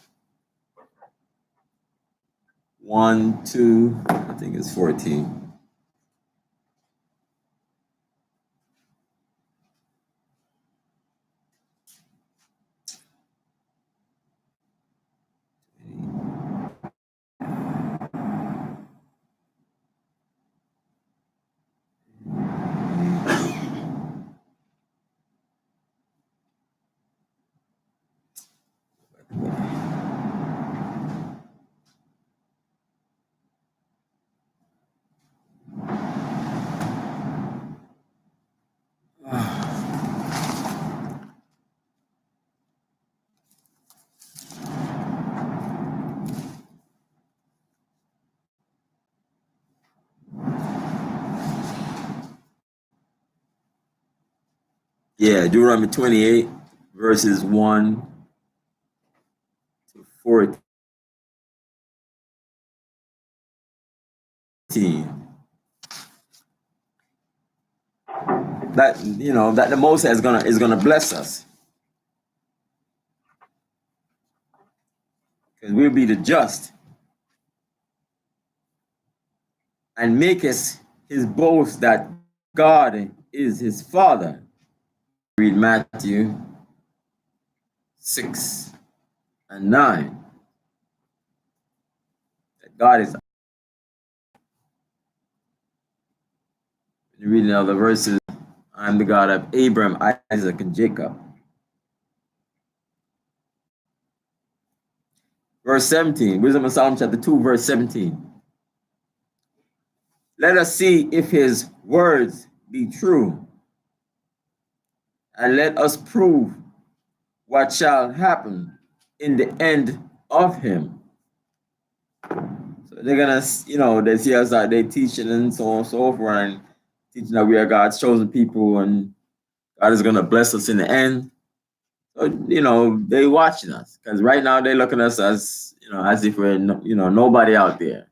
1 to, I think it's 14. Yeah, Deuteronomy 28, verses 1 to 14. That that the Most High is gonna bless us, because we'll be the just, and make us his boast that God is his Father. Read Matthew 6 and 9. That God is. You read the other verses. I'm the God of Abraham, Isaac, and Jacob. Verse 17, Wisdom of Solomon chapter 2, verse 17. Let us see if his words be true, and let us prove what shall happen in the end of him. So they're gonna, they see us that they teaching and so on and so forth, and teaching that we are God's chosen people and God is gonna bless us in the end. So, they watching us because right now they're looking at us as, as if we're, nobody out there.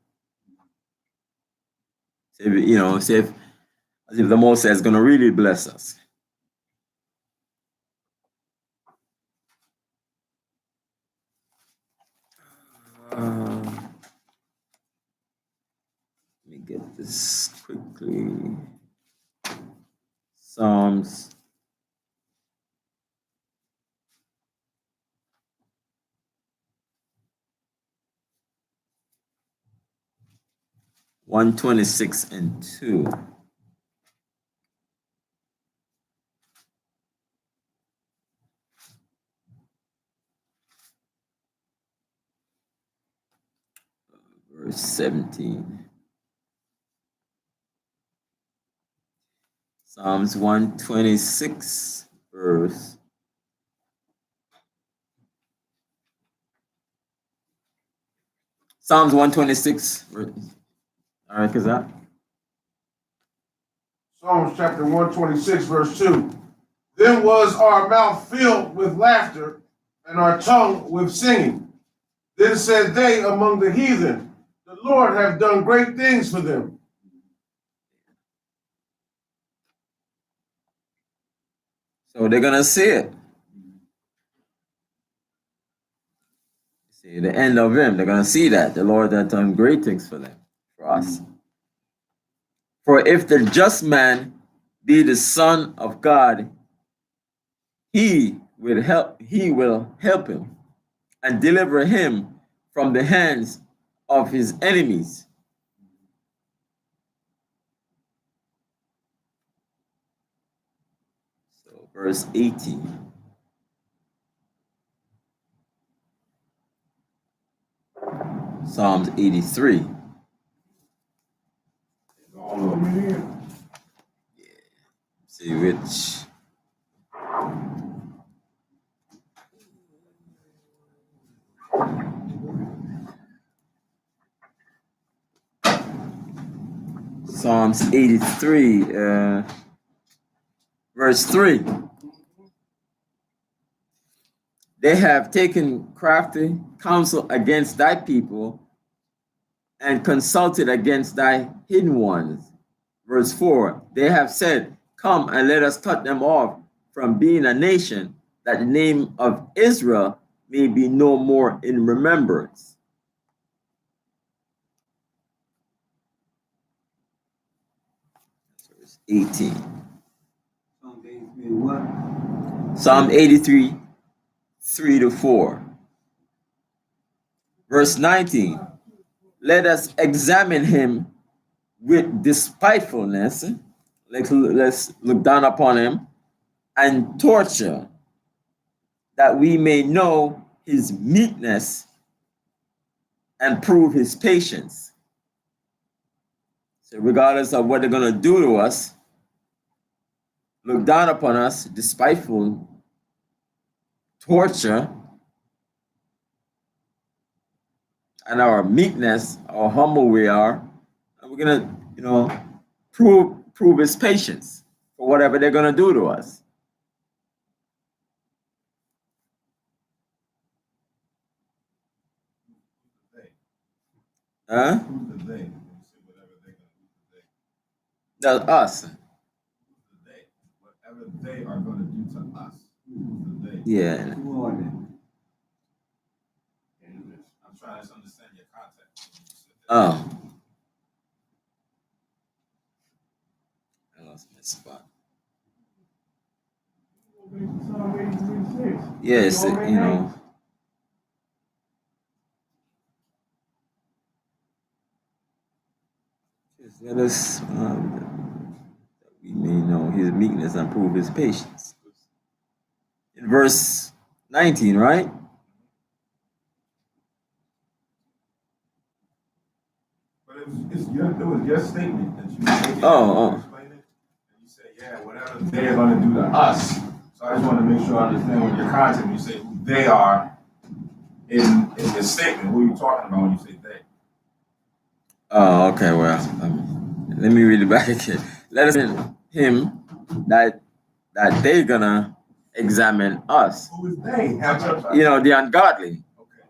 As if the Most High is gonna really bless us. Let me get this quickly. Psalms 126 and 2. Verse 17. Psalms 126, verse. Psalms 126. All right, because that. Psalms chapter 126, verse 2. Then was our mouth filled with laughter, and our tongue with singing. Then said they among the heathen, the Lord hath done great things for them. So they're going to see it. See the end of him. They're going to see that. The Lord hath done great things for them, for us. For if the just man be the son of God, he will help him and deliver him from the hands of his enemies. So verse 18. Psalms 83. All of them in here. See which. Psalms 83, verse 3. They have taken crafty counsel against thy people and consulted against thy hidden ones. Verse 4. They have said, come and let us cut them off from being a nation, that the name of Israel may be no more in remembrance. Verse 18. Psalm 83, 3-4. Verse 19. Let us examine him with despitefulness. Let's look down upon him and torture, that we may know his meekness and prove his patience. So regardless of what they're going to do to us, look down upon us, despiteful, torture, and our meekness, how humble we are, and we're going to, prove his patience for whatever they're going to do to us. Huh? Who's the they? That's us. Who's the they? Whatever they are going to do to us. Who's the they? Yeah. I'm trying to understand your context. Oh. I lost my spot. Psalm 83:6. Yes, let us, that we may know his meekness and prove his patience. In verse 19, right? But But it was your statement that you made. Oh. Explain it. And you said, yeah, whatever they're going to do to us. So I just want to make sure I understand what your content when you say who they are in your statement. Who are you talking about when you say they? Oh, okay. Well, let me read it back again. Let us in him that they gonna examine us. Who is they? You know, the ungodly. Okay.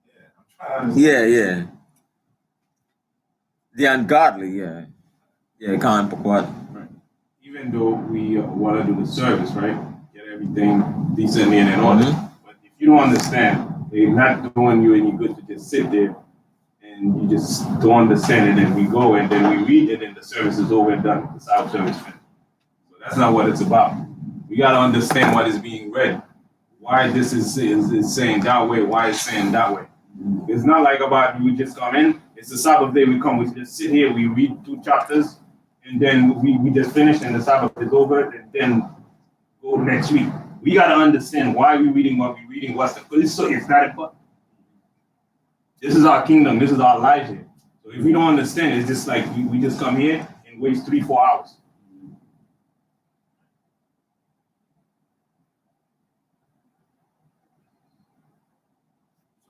Yeah, I'm trying to understand. Yeah. The ungodly. Yeah. Can't put what? Right. Even though we want to do the service, right? Get everything decently and in order. Mhm. But if you don't understand, they're not doing you any good to just sit there and you just don't understand it, and we go and then we read it and the service is over and done. It's our service finished. So that's not what it's about. We got to understand what is being read. Why this is saying that way, why it's saying that way. It's not like about we just come in, it's the Sabbath day, we come, we just sit here, we read 2 chapters, and then we just finish and the Sabbath is over, and then go next week. We got to understand why we're reading what we're reading, what's the, so it's not important. This is our kingdom. This is our life here. So if we don't understand, it's just like we just come here and waste 3-4 hours.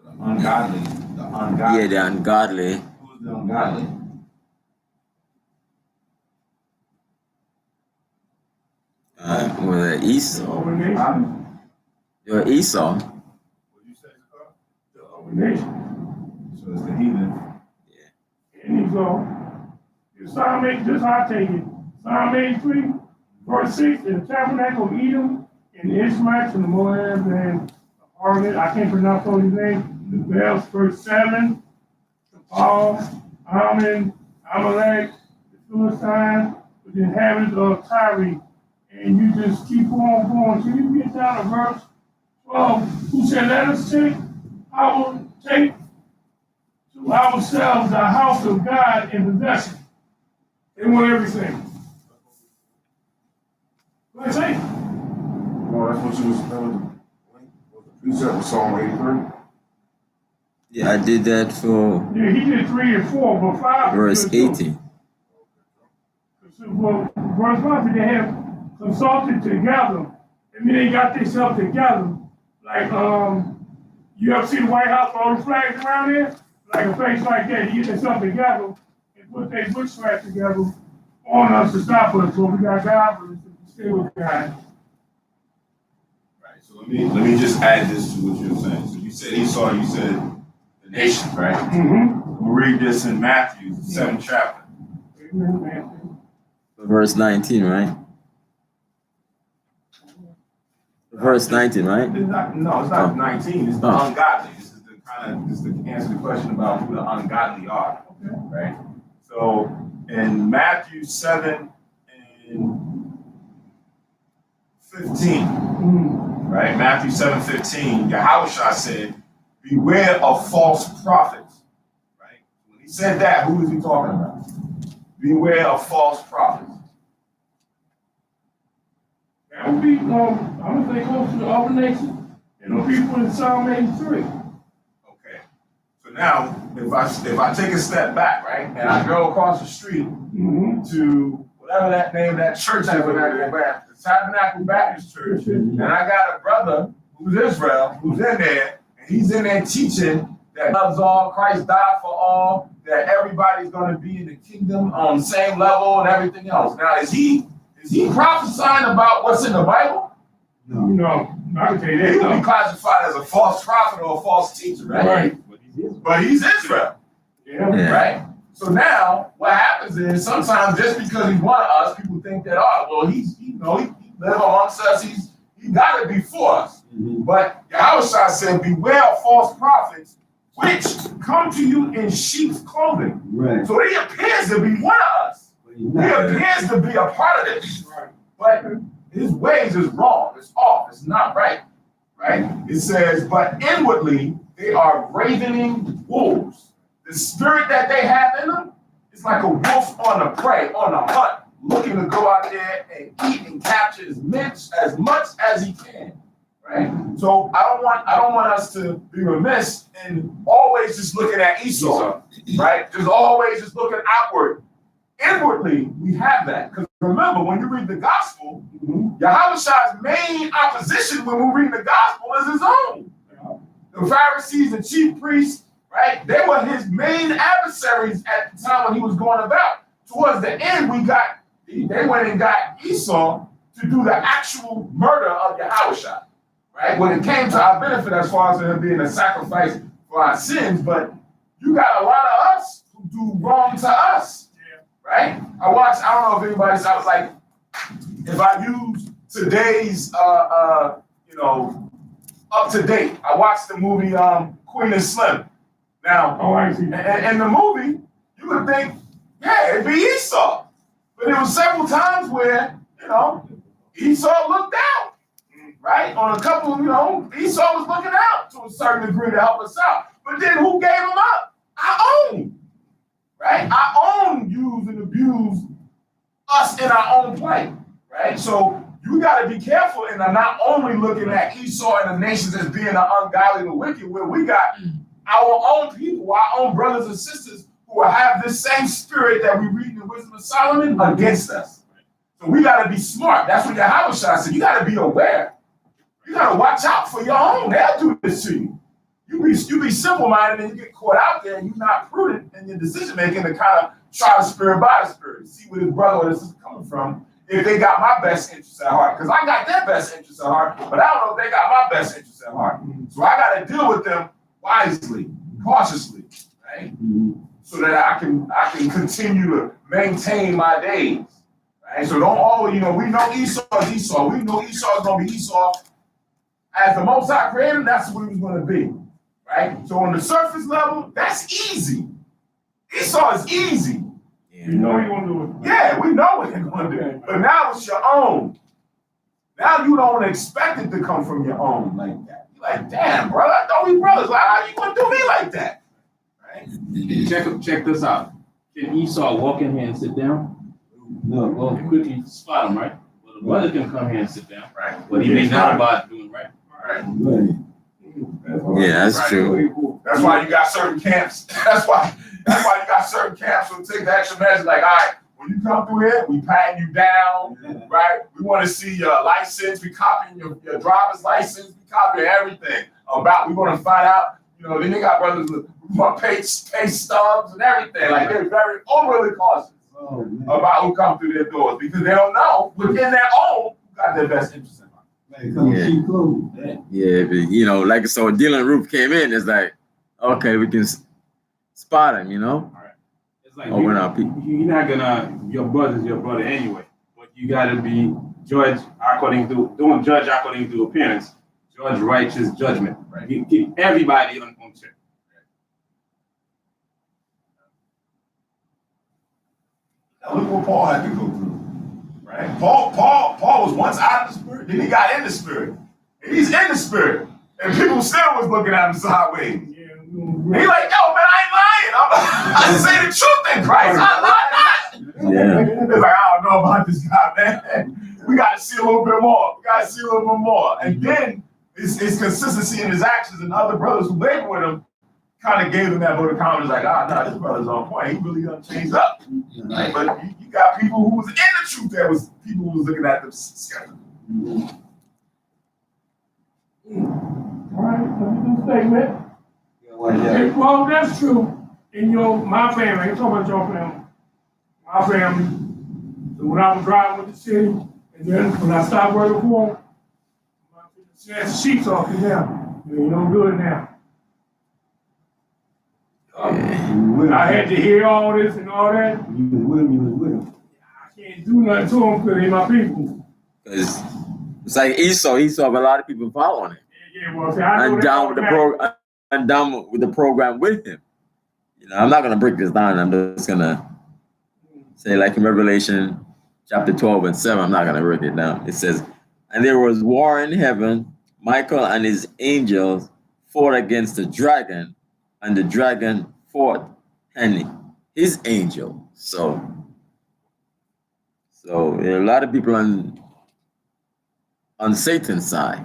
The ungodly. Yeah, the ungodly. Who's the ungodly? Well, Esau. You're Esau. What you say, Scott? The other nation. So it's the heathen. And he go, Psalm 8, just I'll take it. Psalm 83, verse 6, the tabernacle of Edom, and the Ishmaelites, and the Moab, and the Argonaut, I can't pronounce all these names, the Bells, verse 7, the Paul, Ammon, Amalek, the Philistines, the inhabitants of Tyre. And you just keep on going. Can you get down to verse 12? Who said, let us take to ourselves the house of God in possession. They want everything. What I say? Well, that's what the precept was Psalm 83. Yeah, I did that for Yeah, he did 3 and 4, but 5. verse 18. Well, verse 5, they have consulted together. And then they got themselves together. Like, you ever see the White House with all the flags around there? Like a place like that, you get themselves together and put their bush flags together on us to stop us. So we got God, but we stay with God. Right. So let me just add this to what you're saying. So you said Esau, you said the nation, right? Mm-hmm. We'll read this in Matthew, the 7th chapter. Verse 19, right? Verse 19, right? It's not 19. It's the ungodly. This is to answer the question about who the ungodly are, right? So in Matthew 7 and 15, right? Matthew 7:15, Yahushua said, "Beware of false prophets." Right? When he said that, who is he talking about? Beware of false prophets. That would be, I'm going to say close to the other nation and the people in Psalm 83. Okay. So now, if I take a step back, right, and I go across the street to whatever that name of that church is, the Tabernacle Baptist Church, and I got a brother who's Israel, who's in there, and he's in there teaching that loves all, Christ died for all, that everybody's going to be in the kingdom on the same level and everything else. Now, is he prophesying about what's in the Bible? No, I can tell you that. He would be classified as a false prophet or a false teacher, right? But he's Israel. Yeah. Right? So now what happens is sometimes just because he's one of us, people think that, oh, well, he lives amongst us, he got it before us. But Yahushua said, beware of false prophets which come to you in sheep's clothing. Right. So he appears to be one of us. He appears to be a part of this. But his ways is wrong. It's off. It's not right. Right? It says, but inwardly they are ravening wolves. The spirit that they have in them is like a wolf on the prey, on the hunt, looking to go out there and eat and capture as much as he can. right? So I don't want us to be remiss in always just looking at Esau, right? Just always just looking outward. Inwardly, we have that. Because remember, when you read the gospel, Yahushua's main opposition when we read the gospel is his own. The Pharisees and chief priests, right? They were his main adversaries at the time when he was going about. Towards the end, they went and got Esau to do the actual murder of Yahushua, right? When it came to our benefit as far as him being a sacrifice for our sins, but you got a lot of us who do wrong to us, right? I don't know if anybody, I was like, if I use today's, up to date, I watched the movie Queen and Slim. Now, in the movie, you would think, yeah, it'd be Esau. But there was several times where, Esau looked out, right? On a couple, Esau was looking out to a certain degree to help us out. But then who gave him up? Our own, right? Our own use and abuse us in our own plight, right? So you got to be careful in not only looking at Esau and the nations as being the ungodly and the wicked, where we got our own people, our own brothers and sisters who will have this same spirit that we read in the Wisdom of Solomon against us. So we got to be smart. That's what Yahushua said. You got to be aware. You got to watch out for your own. They'll do this to you. You be simple-minded and you get caught out there and you're not prudent in your decision-making to kind of try the spirit by the spirit. See where his brother or his sister coming from. If they got my best interests at heart. Because I got their best interests at heart, but I don't know if they got my best interests at heart. So I got to deal with them wisely, cautiously, right? So that I can continue to maintain my days, right? So don't always, we know Esau is Esau. We know Esau is going to be Esau. As the Most High created him, that's what he was going to be, right? So on the surface level, that's easy. Esau is easy. You know you're going to do it. Yeah, we know what they're going to do. But now it's your own. Now you don't expect it to come from your own like that. You're like, damn, brother, I thought we brothers. Like, how you going to do me like that? Right? Check this out. Can Esau walk in here and sit down? No. Well, quickly spot him, right? Well, the brother can come here and sit down, Right. but he may not about doing right. Right. Yeah, that's true. That's why you got certain camps. That's why you got certain camps who take the extra measure. Like, all right, when you come through here, we patting you down, right? We want to see your license. We copying your driver's license. We copying everything we want to find out. Then they got brothers who want pay stubs and everything. Like they're very overly cautious about who come through their doors because they don't know within their own who got their best interest in mind. Yeah, but, like so Dylan Roof came in, it's like, okay, we can spot him, All right. It's like we're not people. You're not gonna, your brother's your brother anyway, but you gotta be don't judge according to appearance, judge righteous judgment. Right. You keep everybody on check. Now look what Paul had to go through. Right? Paul was once out of the spirit, then he got in the spirit. And he's in the spirit. And people still was looking at him sideways. Yeah, He like, yo, man, I ain't lying. I say the truth in Christ. I lie not. Yeah. It's like, I don't know about this guy, man. We got to see a little bit more. And then his consistency in his actions and other brothers who labored with him kind of gave him that vote of confidence, like, no, this brother's on point. He really done changed up. Right? But you got people who was in the truth. There was people who was looking at them skeptical. All right, let me do a statement. Well, that's true. In my family, I'm talking about your family. My family. So when I was driving with the city, and then when I stopped working for them, I snatched the sheets off of them. You no good now. I had to hear all this and all that. You was with him. I can't do nothing to them because they're my people. It's like Esau. Esau have a lot of people following him. Yeah, well, see, I know And down with the program with him. I'm not gonna break this down. I'm just gonna say, like in Revelation chapter 12 and 7, I'm not gonna break it down. It says, and there was war in heaven. Michael and his angels fought against the dragon, and the dragon fought and his angel. So there are a lot of people on Satan's side.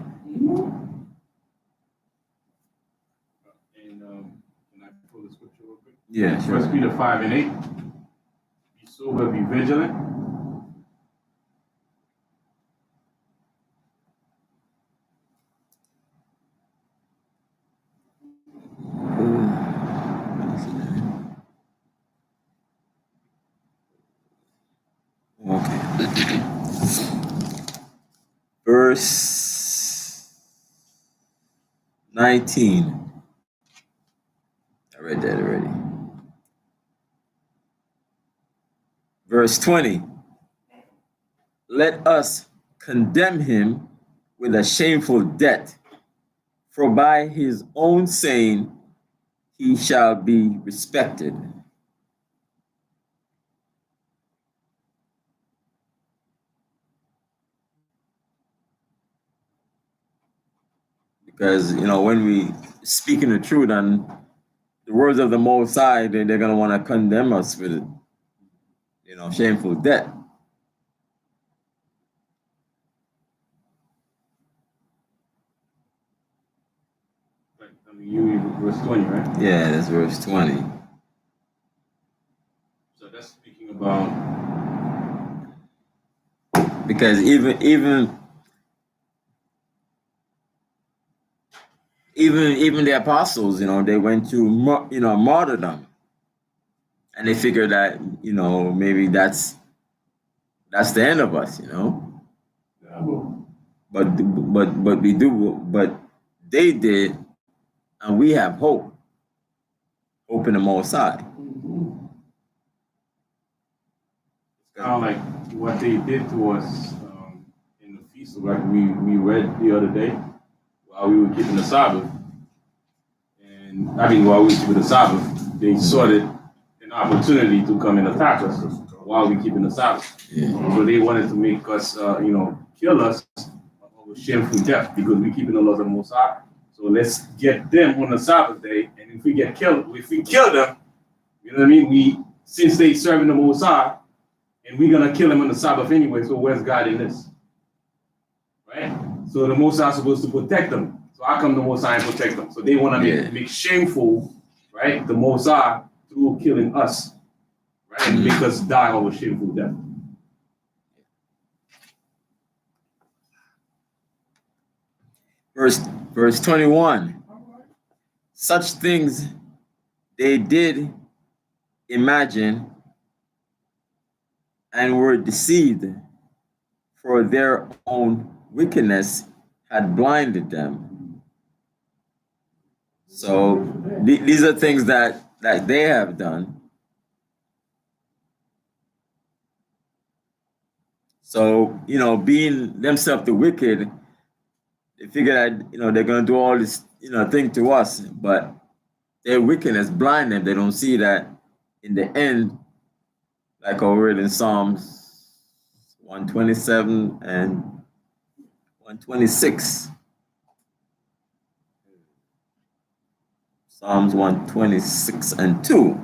Yeah, sure. 1 Peter 5:8. Be sober, be vigilant. Okay. Verse 19. I read that already. Verse 20. Let us condemn him with a shameful debt, for by his own saying he shall be respected. Because, when we speaking the truth and the words of the Most High, they're going to want to condemn us with, shameful debt. You verse 20, right? Yeah, that's verse 20. So that's speaking about. Because even the apostles, they went to martyrdom, and they figured that maybe that's the end of us, but they did, and we have hope in the Most High. Kind of like what they did to us in the feast, like we read the other day while we were keeping the Sabbath. And while we were keeping the Sabbath, they saw it an opportunity to come and attack us while we were keeping the Sabbath. Yeah. So they wanted to make us, kill us of a shameful death because we're keeping the laws of the Most High. So let's get them on the Sabbath day, and if we kill them, you know what I mean? Since they serving the Most High, and we're gonna kill him on the Sabbath anyway, so where's God in this? Right? So the Most High is supposed to protect them. So how come the Most High and protect them? So they want to make shameful, right, the Most High through killing us, right, and make us die of a shameful death. Verse 21. Such things they did imagine and were deceived, for their own wickedness had blinded them. So these are things that they have done. So, being themselves the wicked, they figure that, they're going to do all this, thing to us, but their wickedness blind them. They don't see that in the end, like I read in Psalms 127 and 126. Psalms 126 and 2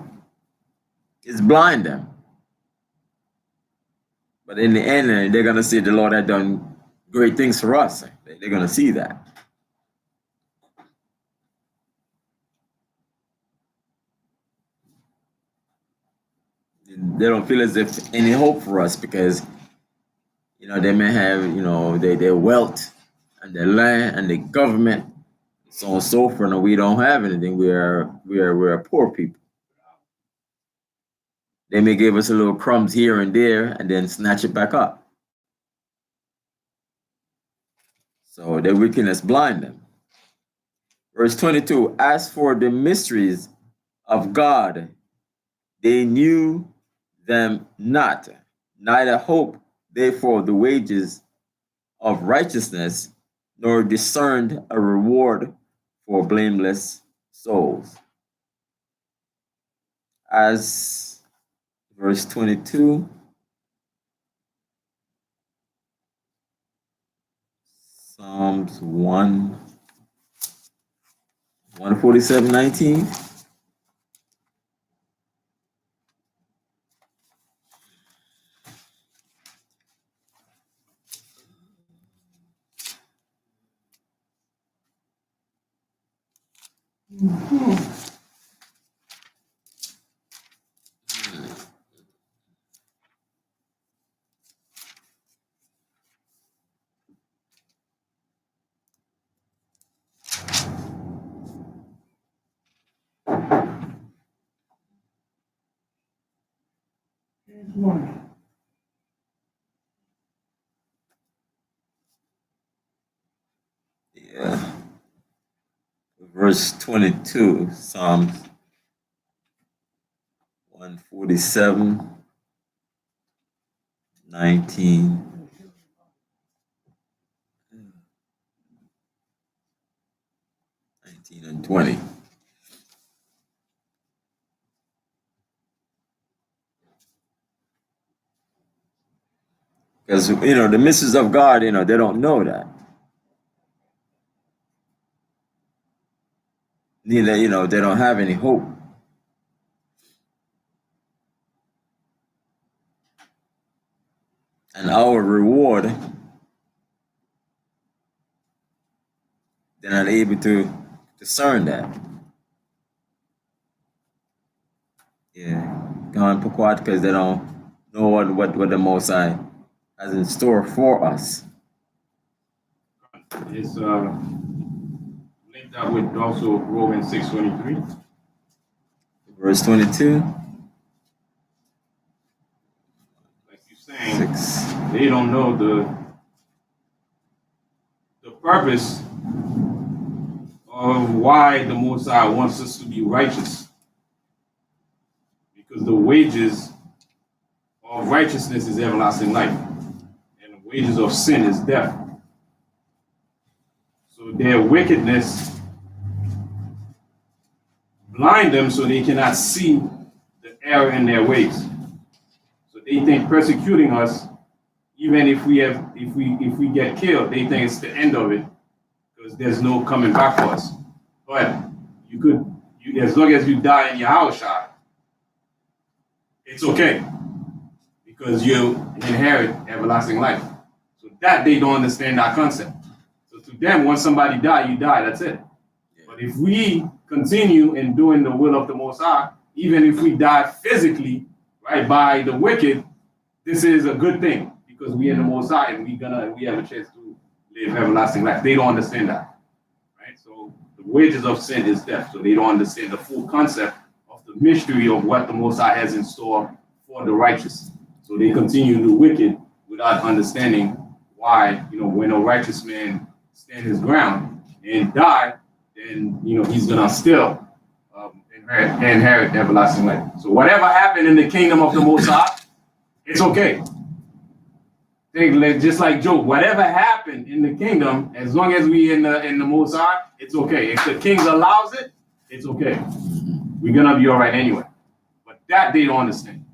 is blind them. But in the end, they're going to see the Lord had done great things for us. They're going to see that. They don't feel as if any hope for us because, they may have, their wealth and their land and their government, so on and so forth, and we don't have anything. We're poor people. They may give us a little crumbs here and there and then snatch it back up. So their wickedness blind them. Verse 22, as for the mysteries of God, they knew them not, neither hope they for the wages of righteousness, nor discerned a reward for blameless souls. As verse 22, Psalms 147:19. Which one? Yeah. Verse 22, Psalms 147, 19, 19 and 20. Because, the mysteries of God, they don't know that. Neither, they don't have any hope. And our reward, they're not able to discern that. Yeah. Gone Pequot, because they don't know what the Most High has in store for us. It's linked up with also Romans 6:23. Verse 22. Like you're saying, 6. they don't know the purpose of why the Most High wants us to be righteous. Because the wages of righteousness is everlasting life, and the wages of sin is death. So their wickedness blind them so they cannot see the error in their ways. So they think persecuting us, even if we get killed, they think it's the end of it because there's no coming back for us. But as long as you die in your house shot, it's okay because you inherit everlasting life. So that they don't understand that concept. So to them, once somebody die, you die. That's it. But if we continue in doing the will of the Most High, even if we die physically, right, by the wicked, this is a good thing because we in the Most High and we have a chance to live everlasting life. They don't understand that, right? So the wages of sin is death. So they don't understand the full concept of the mystery of what the Most High has in store for the righteous. So they continue to do wicked without understanding why, when a righteous man stand his ground and die, then he's gonna still inherit everlasting life. So whatever happened in the kingdom of the Most High, it's okay. Just like Job, whatever happened in the kingdom, as long as we in the Most High, it's okay. If the king allows it, it's okay. We're gonna be all right anyway. But that they don't understand.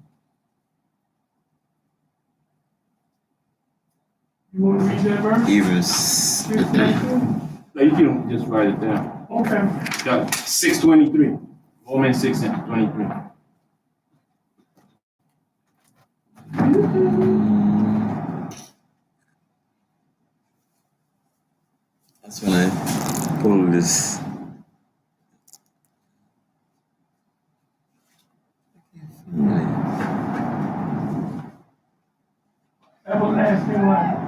You want to read that verse? Even No, you can just write it down. Okay. 6:23. Romans 6:23. that's when I pull this. Everlasting life.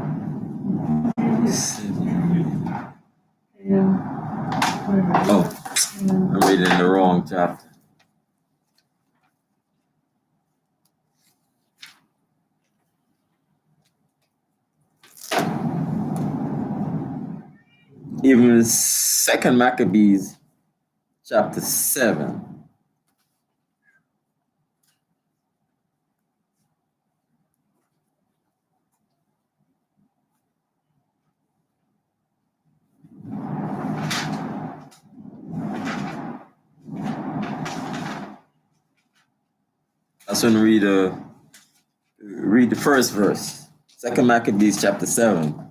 Oh, I'm reading the wrong chapter. Even Second Maccabees, chapter 7. That's when we read the first verse. Second Maccabees, chapter 7.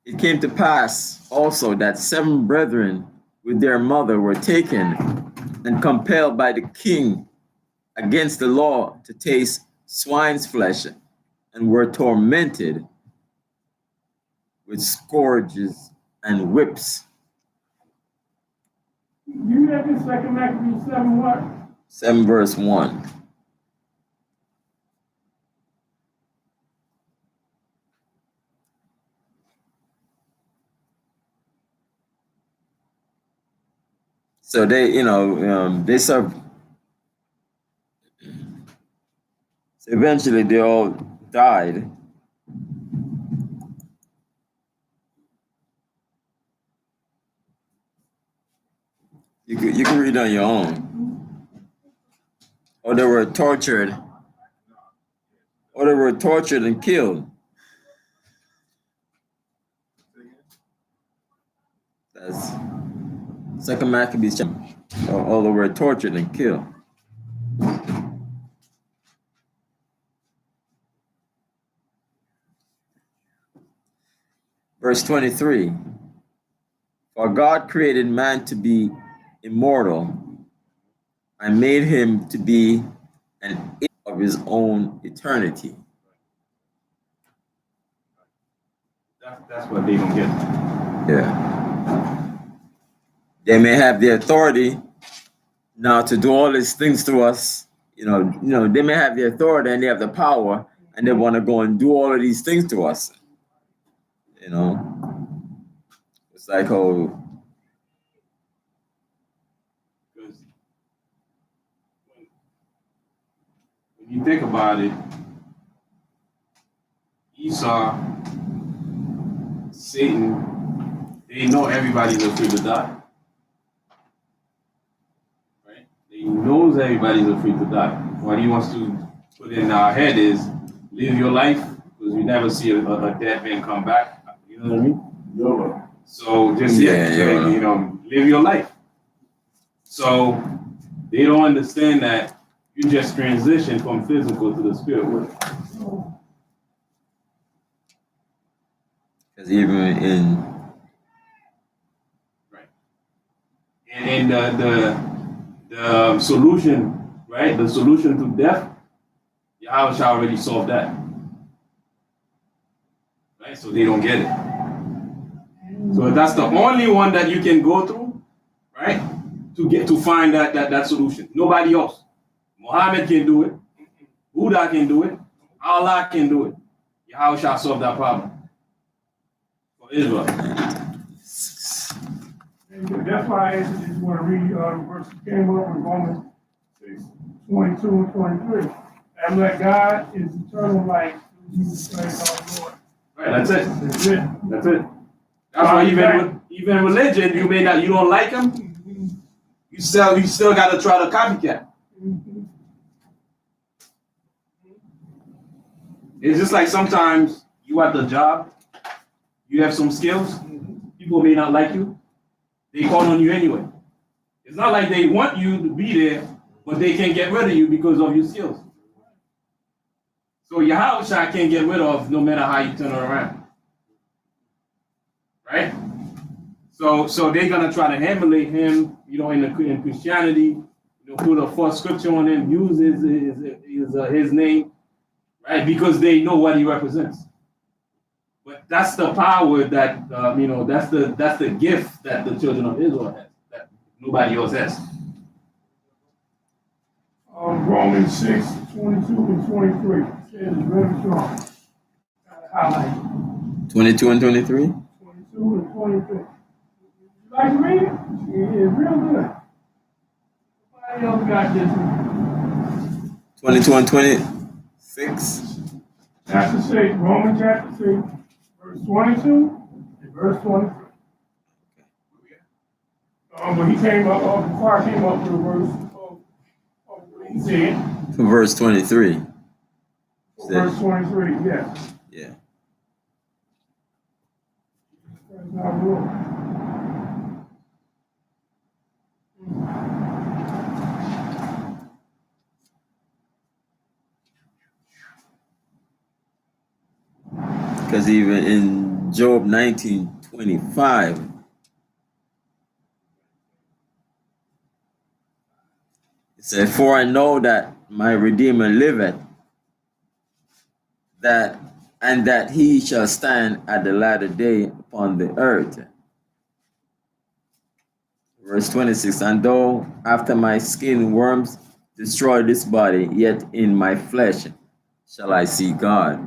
It came to pass also that 7 brethren with their mother were taken and compelled by the king against the law to taste swine's flesh, and were tormented with scourges and whips. You read this Second Maccabees 7 what? 7 verse 1. So they, they serve. So eventually, they all died. You can read on your own. Or they were tortured. Or they were tortured and killed. That's Second Maccabees chapter. Or they were tortured and killed. Verse 23. For God created man to be immortal and made him to be an image of his own eternity. That's what they don't get. Yeah. They may have the authority now to do all these things to us. They may have the authority and they have the power and they want to go and do all of these things to us. It's like, oh, Because when you think about it, Esau, Satan, they know everybody's afraid to die. Right? He knows everybody's afraid to die. What he wants to put in our head is live your life, because we never see a dead man come back. You know what I mean? YOLO. So just Yeah. live your life. So they don't understand that you just transition from physical to the spirit world. because even in Right. And the solution, right? The solution to death, Yahweh already solved that. Right? So they don't get it. So that's the only one that you can go through, right? To find that solution. Nobody else. Muhammad can do it. Buddha can do it. Allah can do it. Yahweh shall solve that problem for Israel. And that's why I just want to read the verse that came up in Romans 6, 22 and 23. And let God is eternal life through Jesus Christ our Lord. Right, that's it. That's it. That's it. That's why even religion, you don't like them, you still got to try to copycat. It's just like sometimes you at the job, you have some skills, people may not like you, they call on you anyway. It's not like they want you to be there, but they can't get rid of you because of your skills. So Yahweh can't get rid of no matter how you turn it around. Right? So they're gonna try to emulate him, in Christianity, put a false scripture on him, use his name, right? Because they know what he represents. But that's the power that that's the gift that the children of Israel has, that nobody else has. Romans 6, 22 and 23. It says it's very strong. Highlight 22 and 23. 22 and 23. You like to read it? It's real good. Nobody else got this one. 22 and 26. Chapter 6, Romans chapter 6, verse 22 and verse 23. But he came up, before I came up with a verse of what he said. To verse 23. Verse 23, yes. Yeah. That's not real. Because even in Job 19:25, it said, "For I know that my Redeemer liveth, that he shall stand at the latter day upon the earth." Verse 26, "And though after my skin worms destroy this body, yet in my flesh shall I see God."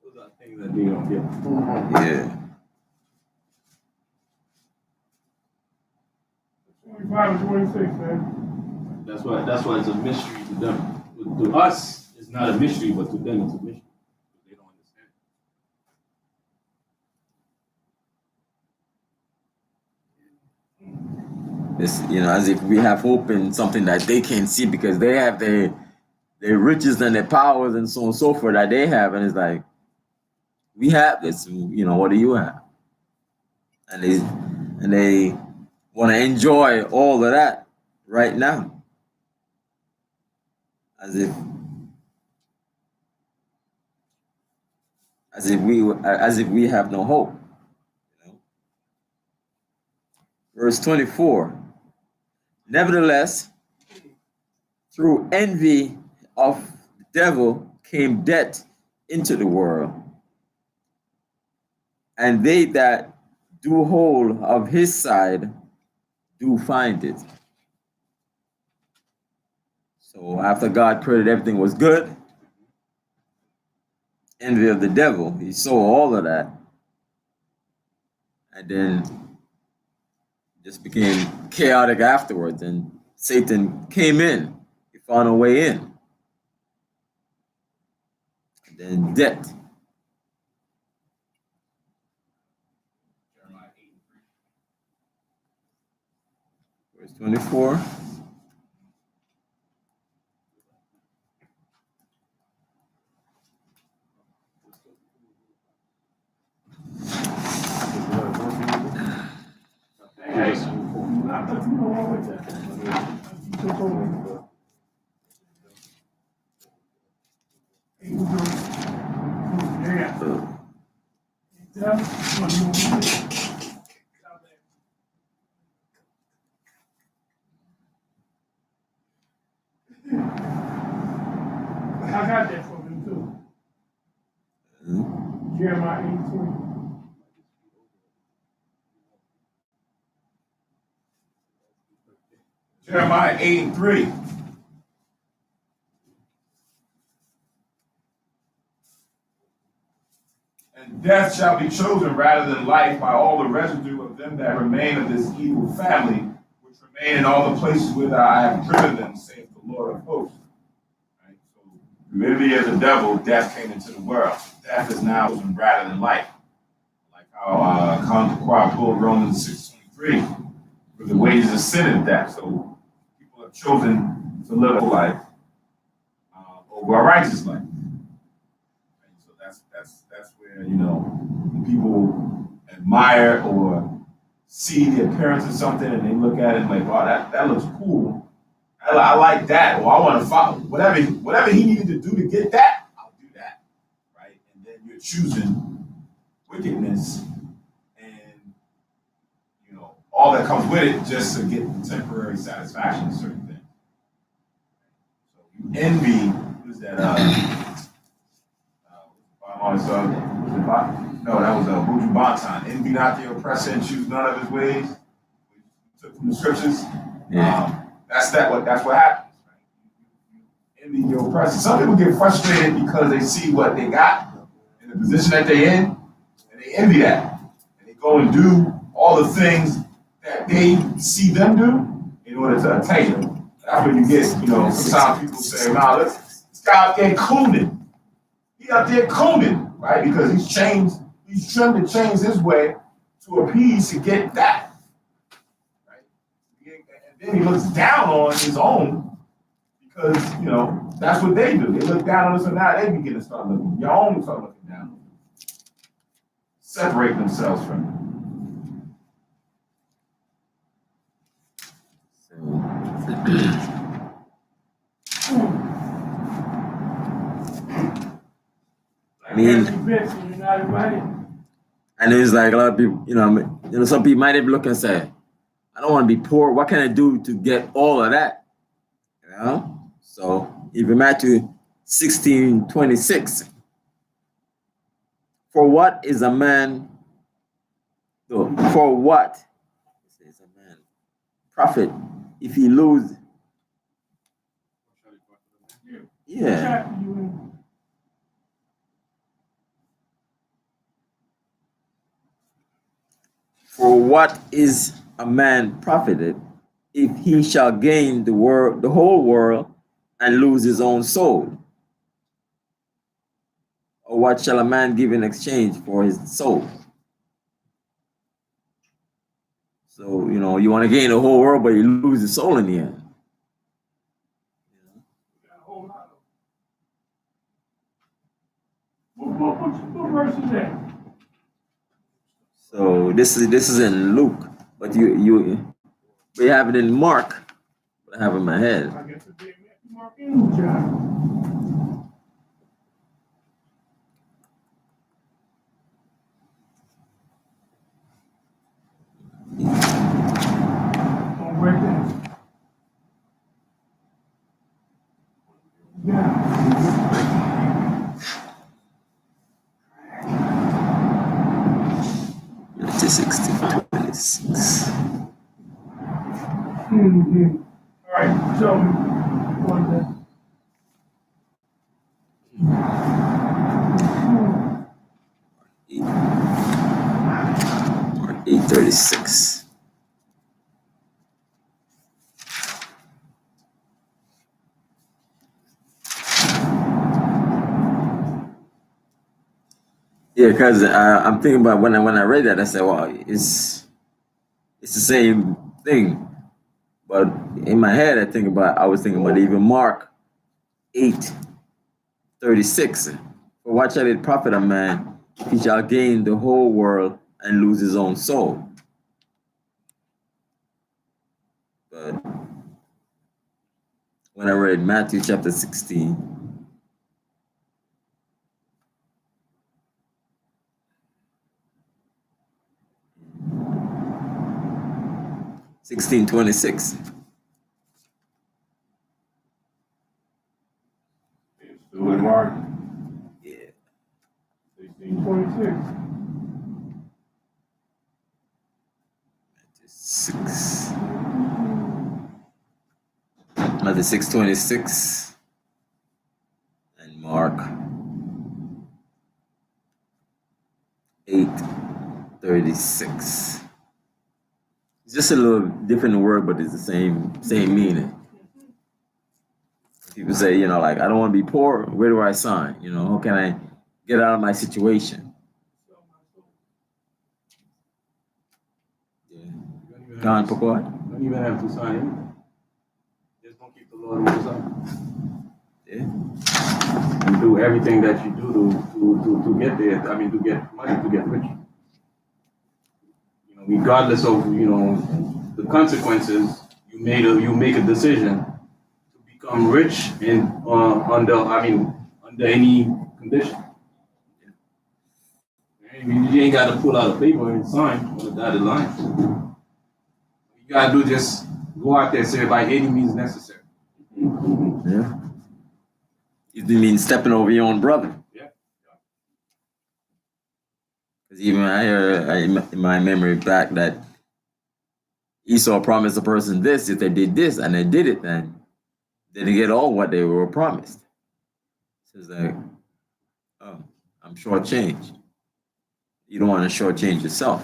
Those are things that they don't get. Yeah. 25 and 26, man. That's why it's a mystery to them. To us, it's not a mystery, but to them, it's a mystery. They don't understand. It's, as if we have hope in something that they can't see because they have their riches and their powers and so on and so forth that they have, and it's like we have this. What do you have? And they want to enjoy all of that right now, as if we have no hope. Verse 24. Nevertheless, through envy of the devil came death into the world, and they that do hold of his side do find it. So after God created everything was good, envy of the devil, he saw all of that, and then just became chaotic afterwards, and Satan came in. He found a way in. And then death. Verse 24. I got that from him too. Jeremiah 8:20. Jeremiah 8:3. And death shall be chosen rather than life by all the residue of them that remain of this evil family, which remain in all the places whither I have driven them, saith the Lord of hosts. Right? So, through envy of the devil, death came into the world. Death is now chosen rather than life. Like how Conquer pulled Romans 6:23. For the wages of sin is death. So people have chosen to live a life over a righteous life. And so that's where people admire or see the appearance of something and they look at it and like, wow, that looks cool. I like that, or I want to follow whatever he needed to do to get that. I'll do that, right? And then you're choosing wickedness and all that comes with it just to get temporary satisfaction in certain things. So you envy, what is that? No, that was Buju Banton. Envy not the oppressor and choose none of his ways. We took from the scriptures. Yeah. That's what happens. Right? You envy your oppressor. Some people get frustrated because they see what they got in the position that they're in, and they envy that. And they go and do all the things that they see them do in order to attain it. That's when you get, sometimes people say, nah, this guy up there cooning. He up there cooning, right? Because he's trimmed to change his way to appease to get that. Right? And then he looks down on his own because, that's what they do. They look down on us and now they begin to start looking. Your own start looking down. Separate themselves from it. I mean, You're not invited. and it's like a lot of people, some people might even look and say, I don't want to be poor. What can I do to get all of that? So even Matthew 16:26. For what is a man profit if he lose? Yeah. For what is a man profited if he shall gain the whole world, and lose his own soul? Or what shall a man give in exchange for his soul? So, you want to gain the whole world, but you lose the soul in the end. What verse is that? So this is in Luke, but we have it in Mark. I have it in my head. I guess it's Mark and John. Right there. Yeah. 16:26. Mm-hmm. All right, so one there. 8:36. Yeah, because I'm thinking about when I read that, I said, "Wow, it's the same thing." But in my head, I was thinking about even Mark 8:36. For what shall it profit a man if he shall gain the whole world and lose his own soul? But when I read Matthew chapter 16, Sixteen 26. Still in Mark. Yeah. 16:26. 6. Matthew 6:26 and Mark 8:36. It's just a little different word, but it's the same meaning. People say, like, I don't want to be poor. Where do I sign? How can I get out of my situation? Yeah. Gone, Pokoi? You don't even have to sign anything. Just don't keep the law of Moses. Yeah. And do everything that you do to get there. I mean, to get money, to get rich. Regardless of the consequences, you make a decision to become rich and under any condition. You ain't got to pull out a paper and sign on the dotted line. You gotta do just go out there and say by any means necessary. Yeah. It means stepping over your own brother. Yeah. Because even I hear in my memory back that Esau promised a person this if they did this, and they did it, then they didn't get all what they were promised. So it's like, oh, I'm shortchanged. You don't want to shortchange yourself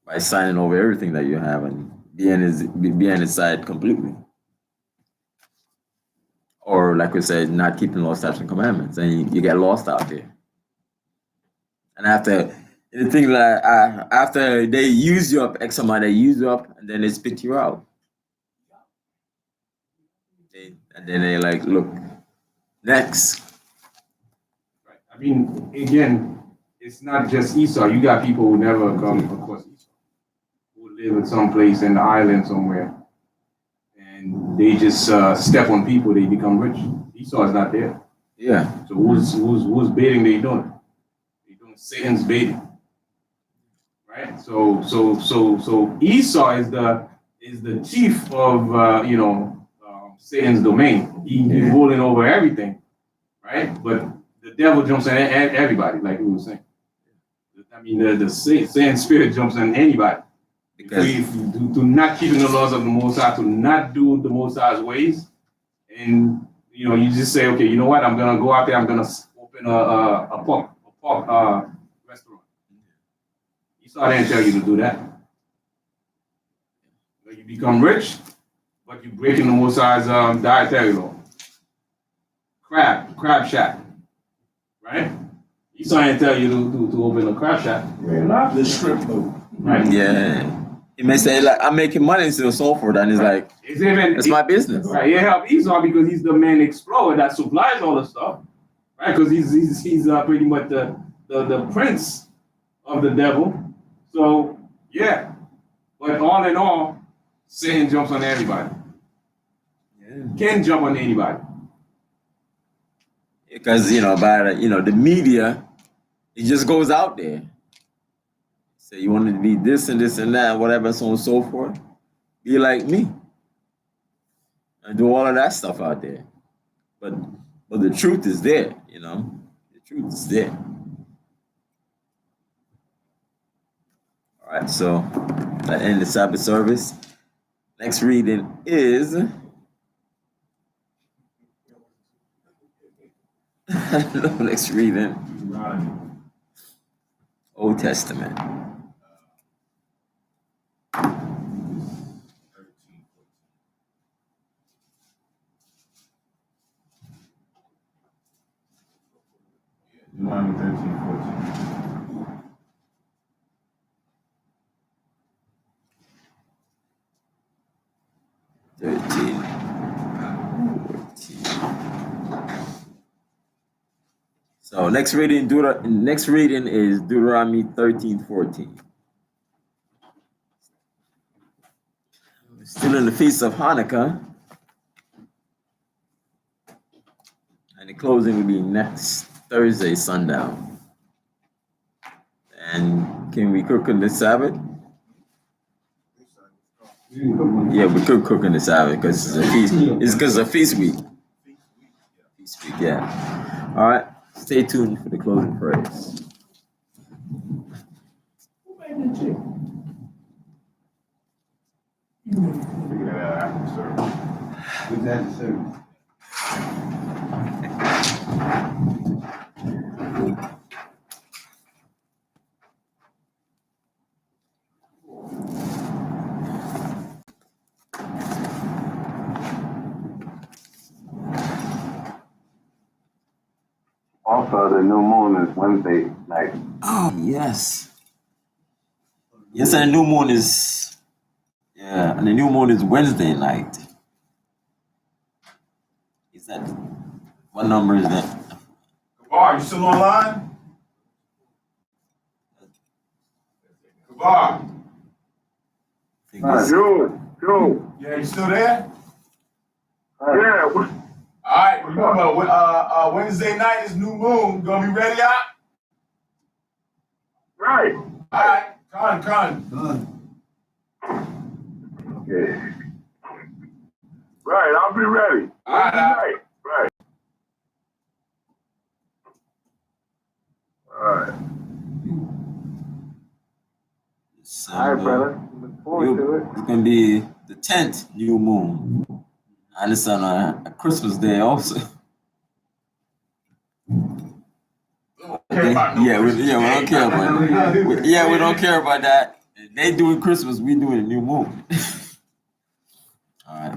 by signing over everything that you have and be on his side completely. Or like we said, not keeping law, statutes, and commandments, and you get lost out there. And after they use you up, X amount, they use you up, and then they spit you out. And then they like, look, next. Right. I mean, again, it's not just Esau. You got people who never come across Esau, who live in some place in the island somewhere, and they just step on people. They become rich. Esau is not there. Yeah. So who's baiting? They doing? They doing Satan's baiting, right? So Esau is the chief of Satan's domain. He's ruling over everything, right? But the devil jumps in at everybody, like we were saying. I mean, the Satan spirit jumps in anybody. Because if you do not keep the laws of the Most High, to not do the Most High's ways, and you just say, okay, you know what? I'm gonna go out there. I'm gonna open a pork restaurant. Esau didn't tell you to do that. Like you become rich, but you're breaking the Most High's dietary law. Crab shack, right? He's trying to tell you to open a crab shack. The strip boat. Right? Yeah. He may say like I'm making money and so forth, and he's like, it's my business. Right? He help Esau because he's the main explorer that supplies all the stuff, right? Because he's pretty much the prince of the devil. So yeah, but all in all, Satan jumps on everybody. Yeah. Can jump on anybody. Because by the media, it just goes out there. Say you want to be this and this and that, whatever, so on and so forth. Be like me. And do all of that stuff out there. But the truth is there, The truth is there. All right, so that ends the Sabbath service. Next reading is next reading, Old Testament. Deuteronomy 13:14. 13, 14. So next reading is Deuteronomy 13:14. Still in the feast of Hanukkah. And the closing will be next Thursday, sundown. And can we cook on the Sabbath? Yeah, we could cook on the Sabbath because it's a feast. It's because it's a feast week. Feast week, yeah. All right. Stay tuned for the closing prayers. Who made the chicken? Figure that out after the service. Who's that the service? Also, the new moon is Wednesday night. Oh, yes. Yes, and the new moon is, and the new moon is Wednesday night. Is that, what number is that? Kabar, you still online? Kabar, I think it's- Yo. yeah, you still there? Yeah. All right, remember, Wednesday night is new moon. You gonna be ready out? Right. All right, Con. Okay. Right, I'll be ready. All right. Right. All right. All right, brother. Look forward to it. It's gonna be the 10th new moon, and it's on a Christmas day also. Yeah, we don't care about that. We don't care about that. They doing Christmas, we doing new moon. All right.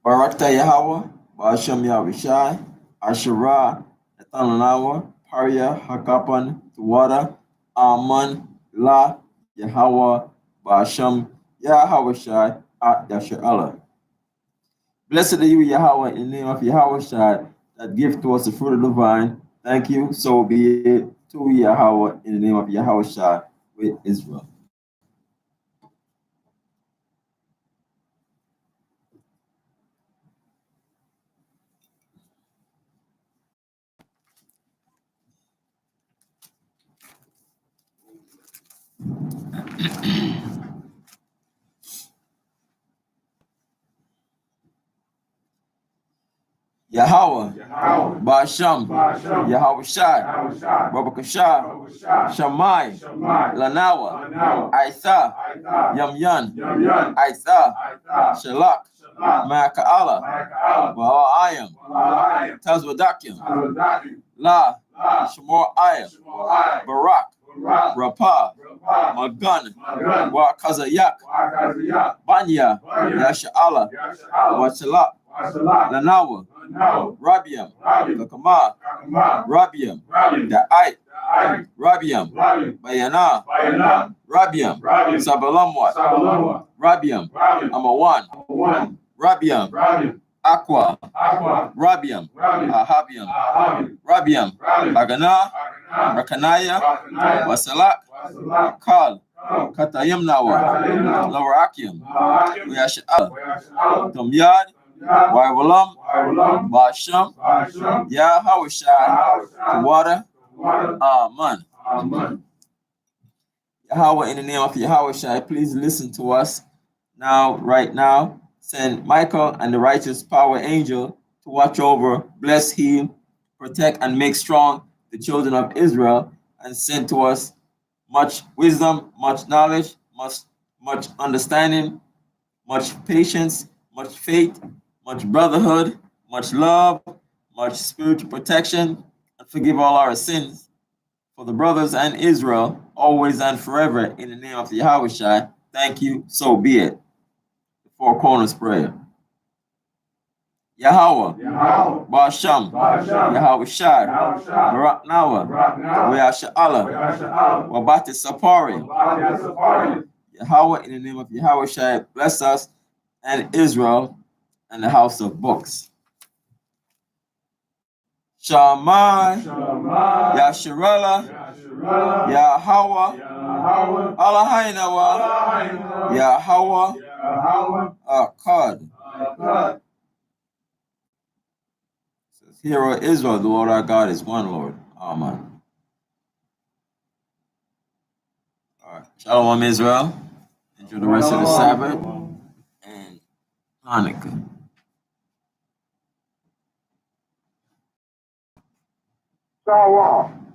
Barakta Yahweh, Ba'ashem Yahushai, Asherah, Ethananawa, Paria, Hakapan, Tuwada, Aman, La, Yahweh, Ba'ashem Yahushai, At Yashar'Allah. Blessed are you, Yahweh, in the name of Yahushai, that give to us the fruit of the vine. Thank you, so be it to Yahweh, in the name of Yahushai, with Israel. Yahweh, Ba'asham, Yahweh Shai, Babakashah, Shammai, Lanawa, Aitha, Yamyan, Aitha, Shalak, Ma'aka'ala, Ba'ayam, Tazwadakim, La, Shamor Ayam, Barak, Rapah, Magan, Wakazayak, Banya, Yasha'ala, Wachalak, Lanawa, Rabiam, Kakama, Rabiam, Da'ait, Rabiam, Bayana, Rabiam, Sabalamwat, Rabiam, Amawan, Rabiam, Aqua, Rabiam, Ahabiam, Rabiam, Bagana, Rakanaya, Wasalak, Kal, Katayamnawa, Lawarakiam, Uyasha'al, Tomyad, Waiwalam, Basham, Yahawashai, Tawada, Aman. Yahweh, in the name of Yahawashai, please listen to us now, right now. Send Michael and the righteous power angel to watch over, bless, heal, protect, and make strong the children of Israel, and send to us much wisdom, much knowledge, much understanding, much patience, much faith, much brotherhood, much love, much spiritual protection, and forgive all our sins for the brothers and Israel, always and forever, in the name of Yahushua. Thank you, so be it. The Four Corners Prayer. Yahweh, Ba'asham, Yahushua, Barak Nawa, Weasha'Allah, Wabati Sapari. Yahweh, in the name of Yahushua, bless us and Israel and the house of books. Shammai, Yasharallah, Yahweh, Allahainawa, Yahweh, Akkad. Hear, O Israel, the Lord our God is one Lord. Amen. All right. Shalom, Israel. Enjoy the rest of the Sabbath and Hanukkah. Shalom.